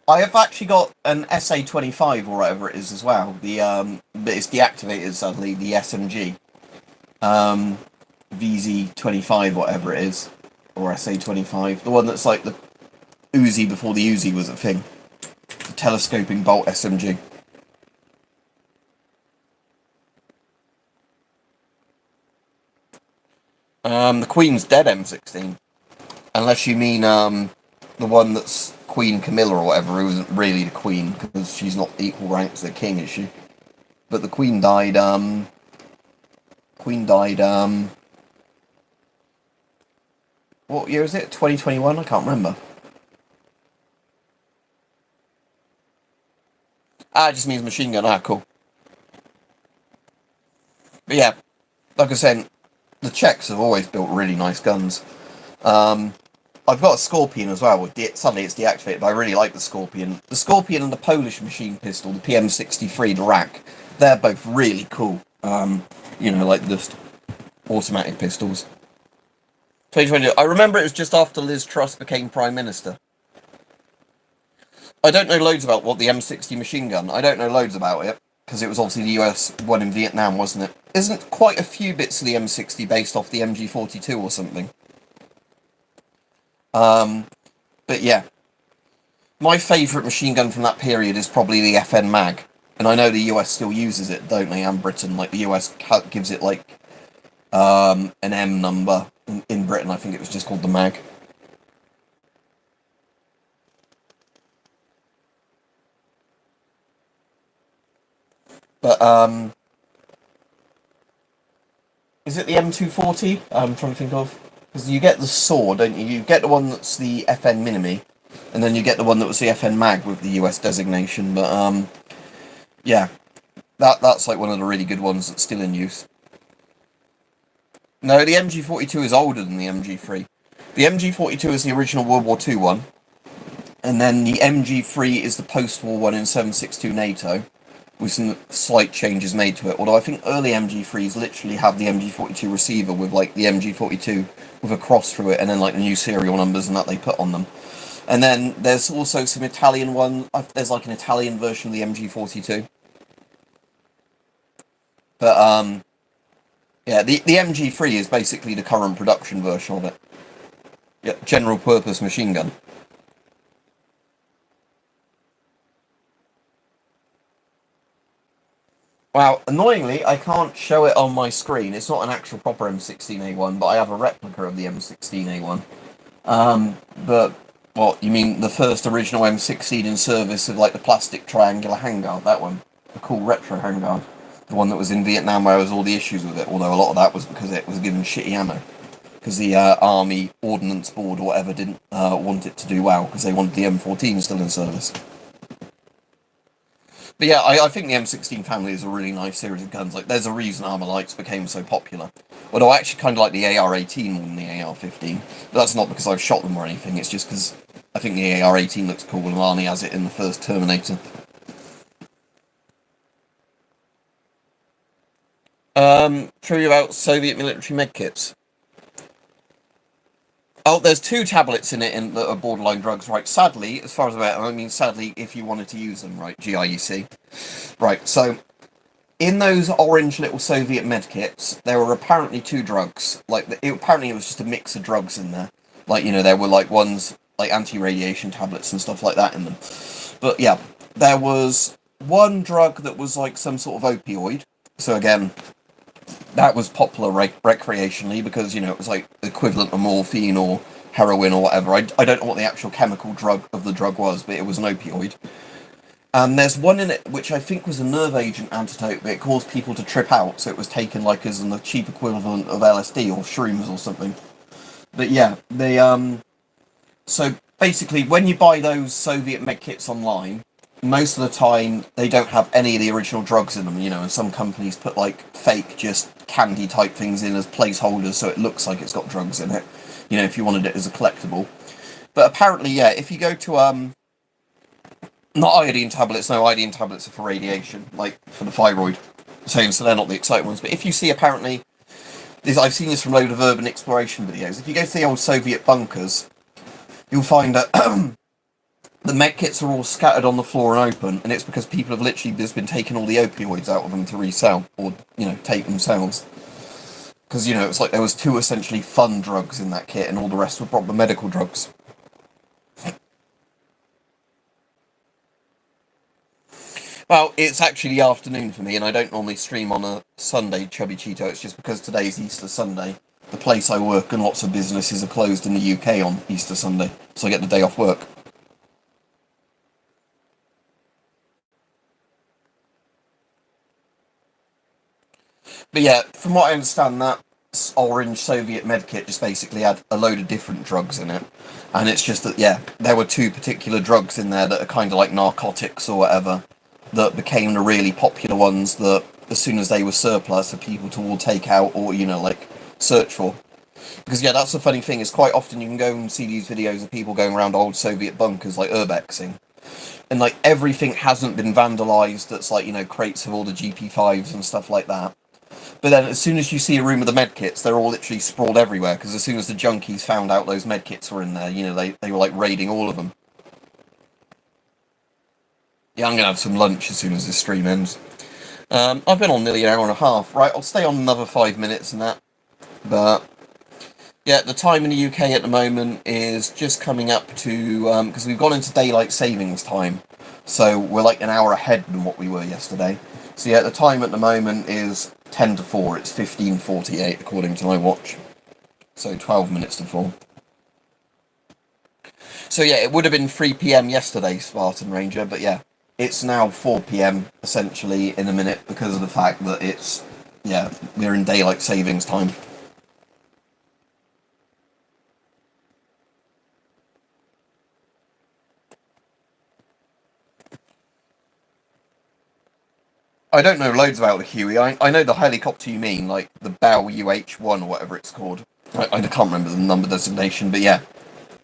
I have actually got an SA-25 or whatever it is as well. But it's deactivated suddenly. The SMG, um, VZ-25, whatever it is, or SA-25. The one that's like the Uzi before the Uzi was a thing. The telescoping bolt SMG. The Queen's dead M16, unless you mean the one that's Queen Camilla or whatever, who isn't really the Queen because she's not equal rank to the King, is she? But the Queen died. Queen died. What year is it? 2021? I can't remember. Ah, it just means machine gun. Ah, cool. But yeah, like I said, the Czechs have always built really nice guns. Um, I've got a Scorpion as well. Suddenly it's deactivated, but I really like the Scorpion. The Scorpion and the Polish machine pistol, the PM63, the rack, they're both really cool. Like just automatic pistols. 2020. I remember it was just after Liz Truss became Prime Minister. I don't know loads about what the M60 machine gun. I don't know loads about it because it was obviously the US one in Vietnam, wasn't it? Isn't quite a few bits of the M60 based off the MG42 or something? But yeah, my favourite machine gun from that period is probably the FN Mag, and I know the US still uses it, don't they? And Britain, like the US gives it like an M number. In Britain, I think it was just called the Mag. But is it the M240? I'm trying to think of, because you get the sword, don't you? You get the one that's the FN Minimi, and then you get the one that was the FN Mag with the US designation. But yeah, that's like one of the really good ones that's still in use. No, the MG42 is older than the MG3. The MG42 is the original World War II one, and then the MG3 is the post-war one in 7.62 NATO, with some slight changes made to it. Although I think early MG3s literally have the MG42 receiver with like the MG42 with a cross through it, and then like the new serial numbers and that they put on them. And then there's also some Italian one. There's like an Italian version of the MG42. But yeah, the MG3 is basically the current production version of it. Yeah, general purpose machine gun. Wow, annoyingly, I can't show it on my screen. It's not an actual proper M16A1, but I have a replica of the M16A1. But what, you mean the first original M16 in service with like the plastic triangular handguard, that one? The cool retro handguard. The one that was in Vietnam where there was all the issues with it, although a lot of that was because it was given shitty ammo. Because the Army Ordnance Board or whatever didn't want it to do well, because they wanted the M14 still in service. But yeah, I think the M16 family is a really nice series of guns. Like, there's a reason Armalites became so popular. Although I actually kind of like the AR-18 more than the AR-15. But that's not because I've shot them or anything, it's just because I think the AR-18 looks cool and Arnie has it in the first Terminator. Trivia about Soviet military medkits. Oh, there's two tablets in it that are borderline drugs, right? Sadly, as far as I mean, sadly, if you wanted to use them, right? GIEC. Right, so in those orange little Soviet medkits, there were apparently two drugs. Apparently it was just a mix of drugs in there. Like, there were like ones like anti-radiation tablets and stuff like that in them. But yeah, there was one drug that was like some sort of opioid. So again, that was popular recreationally because, it was like equivalent of morphine or heroin or whatever. I don't know what the actual chemical drug of the drug was, but it was an opioid. And there's one in it which I think was a nerve agent antidote, but it caused people to trip out, so it was taken like as the cheap equivalent of LSD or shrooms or something. But yeah, so basically when you buy those Soviet medkits online, most of the time they don't have any of the original drugs in them, and some companies put like fake just candy type things in as placeholders so it looks like it's got drugs in it, if you wanted it as a collectible. But apparently, yeah, if you go to not iodine tablets, no, iodine tablets are for radiation, like for the thyroid, so they're not the exciting ones. But if you see, apparently, I've seen this from a load of urban exploration videos, if you go to the old Soviet bunkers, you'll find that the medkits are all scattered on the floor and open, and it's because people have literally just been taking all the opioids out of them to resell, or, take themselves. Because, it's like there was 2 essentially fun drugs in that kit, and all the rest were proper medical drugs. Well, it's actually the afternoon for me, and I don't normally stream on a Sunday, Chubby Cheeto. It's just because today's Easter Sunday. The place I work and lots of businesses are closed in the UK on Easter Sunday, so I get the day off work. But yeah, from what I understand, that orange Soviet medkit just basically had a load of different drugs in it. And it's just that, yeah, there were 2 particular drugs in there that are kind of like narcotics or whatever, that became the really popular ones that, as soon as they were surplus, for people to all take out or, search for. Because, yeah, that's the funny thing, is quite often you can go and see these videos of people going around old Soviet bunkers, like urbexing. And, like, everything hasn't been vandalised that's, like, crates of all the GP5s and stuff like that. But then, as soon as you see a room of the medkits, they're all literally sprawled everywhere, because as soon as the junkies found out those medkits were in there, they were, like, raiding all of them. Yeah, I'm going to have some lunch as soon as this stream ends. I've been on nearly an hour and a half. Right, I'll stay on another 5 minutes and that. But, yeah, the time in the UK at the moment is just coming up to... because we've gone into daylight savings time. So we're like an hour ahead than what we were yesterday. So, yeah, the time at the moment is 10 to 4. It's 15:48 according to my watch. So 12 minutes to 4. So, yeah, it would have been 3 PM yesterday, Spartan Ranger, but yeah. It's now 4 PM, essentially, in a minute, because of the fact that it's, yeah, we're in daylight savings time. I don't know loads about the Huey. I know the helicopter you mean, like the Bell UH-1 or whatever it's called. I can't remember the number designation, but yeah.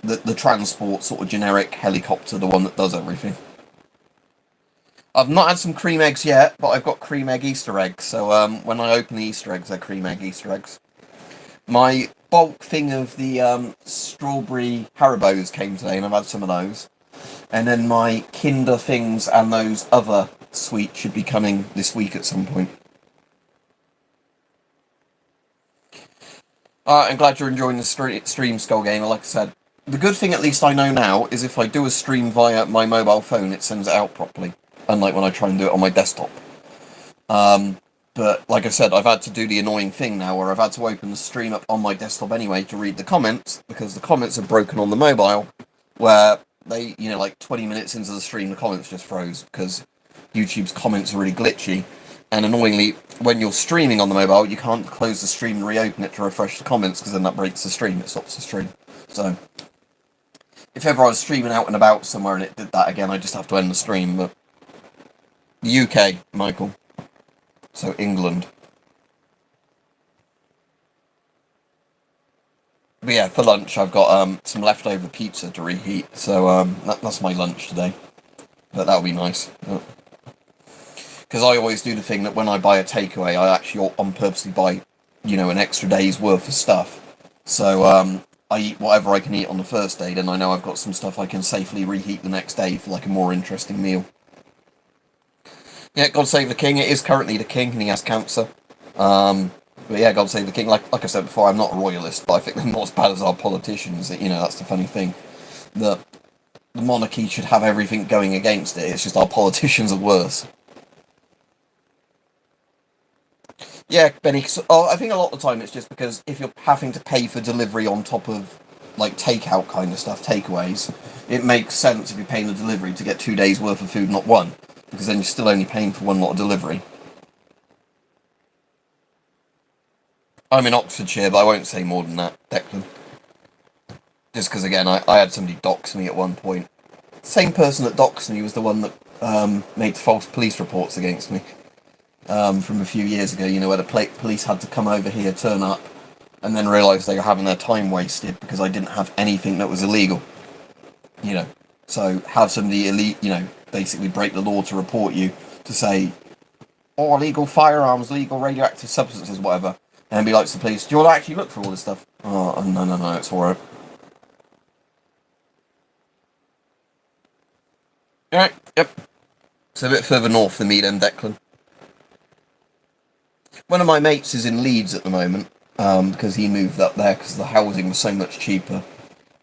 The transport sort of generic helicopter, the one that does everything. I've not had some cream eggs yet, but I've got cream egg Easter eggs, so when I open the Easter eggs, they're cream egg Easter eggs. My bulk thing of the strawberry Haribos came today, and I've had some of those. And then my Kinder things and those other sweets should be coming this week at some point. I'm glad you're enjoying the stream, Skull Gamer, like I said. The good thing, at least I know now, is if I do a stream via my mobile phone, it sends it out properly. Unlike when I try and do it on my desktop. But, like I said, I've had to do the annoying thing now where I've had to open the stream up on my desktop anyway to read the comments, because the comments are broken on the mobile, where they, like 20 minutes into the stream, the comments just froze, because YouTube's comments are really glitchy. And annoyingly, when you're streaming on the mobile, you can't close the stream and reopen it to refresh the comments, because then that breaks the stream, it stops the stream. So, if ever I was streaming out and about somewhere and it did that again, I just have to end the stream, but... The UK, Michael. So, England. But yeah, for lunch I've got some leftover pizza to reheat, so that's my lunch today. But that'll be nice. Because I always do the thing that when I buy a takeaway, I actually on purposely buy, an extra day's worth of stuff. So I eat whatever I can eat on the first day, then I know I've got some stuff I can safely reheat the next day for like a more interesting meal. Yeah, God Save the King. It is currently the king, and he has cancer. But yeah, God Save the King. Like I said before, I'm not a royalist, but I think they're not as bad as our politicians. That's the funny thing. The monarchy should have everything going against it. It's just our politicians are worse. Yeah, Benny. I think a lot of the time it's just because if you're having to pay for delivery on top of like takeout kind of stuff, takeaways, it makes sense if you're paying the delivery to get 2 days worth of food, not one. Because then you're still only paying for one lot of delivery. I'm in Oxfordshire, but I won't say more than that, Declan. Just because, again, I had somebody dox me at one point. The same person that doxed me was the one that made false police reports against me from a few years ago, where the police had to come over here, turn up, and then realise they were having their time wasted because I didn't have anything that was illegal. So have somebody basically break the law to report you to say, illegal firearms, legal radioactive substances, whatever, and be like to the police, do you want to actually look for all this stuff? Oh, no, it's alright. Alright, yep. It's a bit further north than me then, Declan. One of my mates is in Leeds at the moment, because he moved up there because the housing was so much cheaper.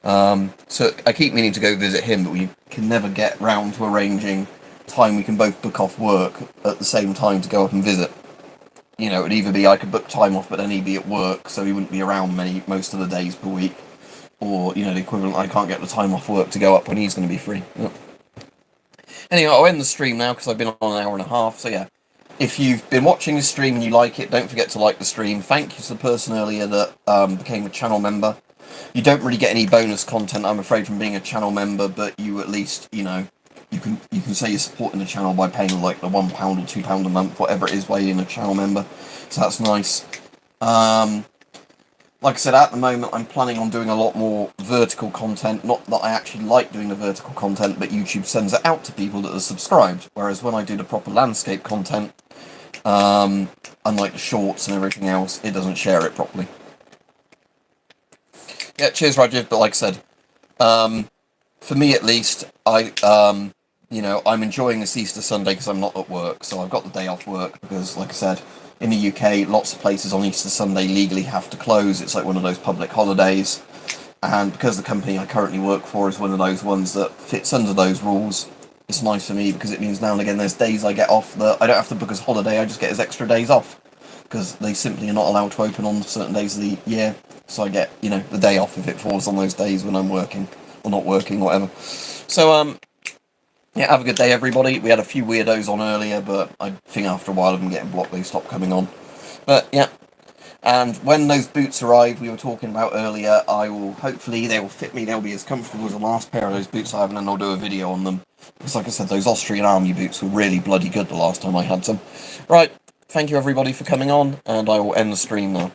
So I keep meaning to go visit him, but we can never get round to arranging time we can both book off work at the same time to go up and visit. You know, it'd either be I could book time off, but then he'd be at work, so he wouldn't be around most of the days per week. Or, you know, the equivalent, I can't get the time off work to go up when he's going to be free. Yep. Anyway, I'll end the stream now because I've been on an hour and a half, so yeah. If you've been watching the stream and you like it, don't forget to like the stream. Thank you to the person earlier that became a channel member. You don't really get any bonus content, I'm afraid, from being a channel member, but you at least, you know, you can say you're supporting the channel by paying like the £1 or £2 a month, whatever it is, by being a channel member. So that's nice. Like I said, at the moment I'm planning on doing a lot more vertical content. Not that I actually like doing the vertical content, but YouTube sends it out to people that are subscribed. Whereas when I do the proper landscape content, unlike the shorts and everything else, it doesn't share it properly. Yeah, cheers, Rajiv. But like I said, for me at least, you know, I'm enjoying this Easter Sunday because I'm not at work, so I've got the day off work because, like I said, in the UK, lots of places on Easter Sunday legally have to close. It's like one of those public holidays, and because the company I currently work for is one of those ones that fits under those rules, it's nice for me because it means now and again there's days I get off that I don't have to book as holiday, I just get as extra days off, because they simply are not allowed to open on certain days of the year, so I get, you know, the day off if it falls on those days when I'm working, or not working, whatever. So, yeah, have a good day, everybody. We had a few weirdos on earlier, but I think after a while of them getting blocked, they stopped coming on. But, yeah. And when those boots arrive, we were talking about earlier, hopefully, they will fit me, they'll be as comfortable as the last pair of those boots I have, and then I'll do a video on them. Because, like I said, those Austrian Army boots were really bloody good the last time I had them. Right, thank you, everybody, for coming on, and I will end the stream now.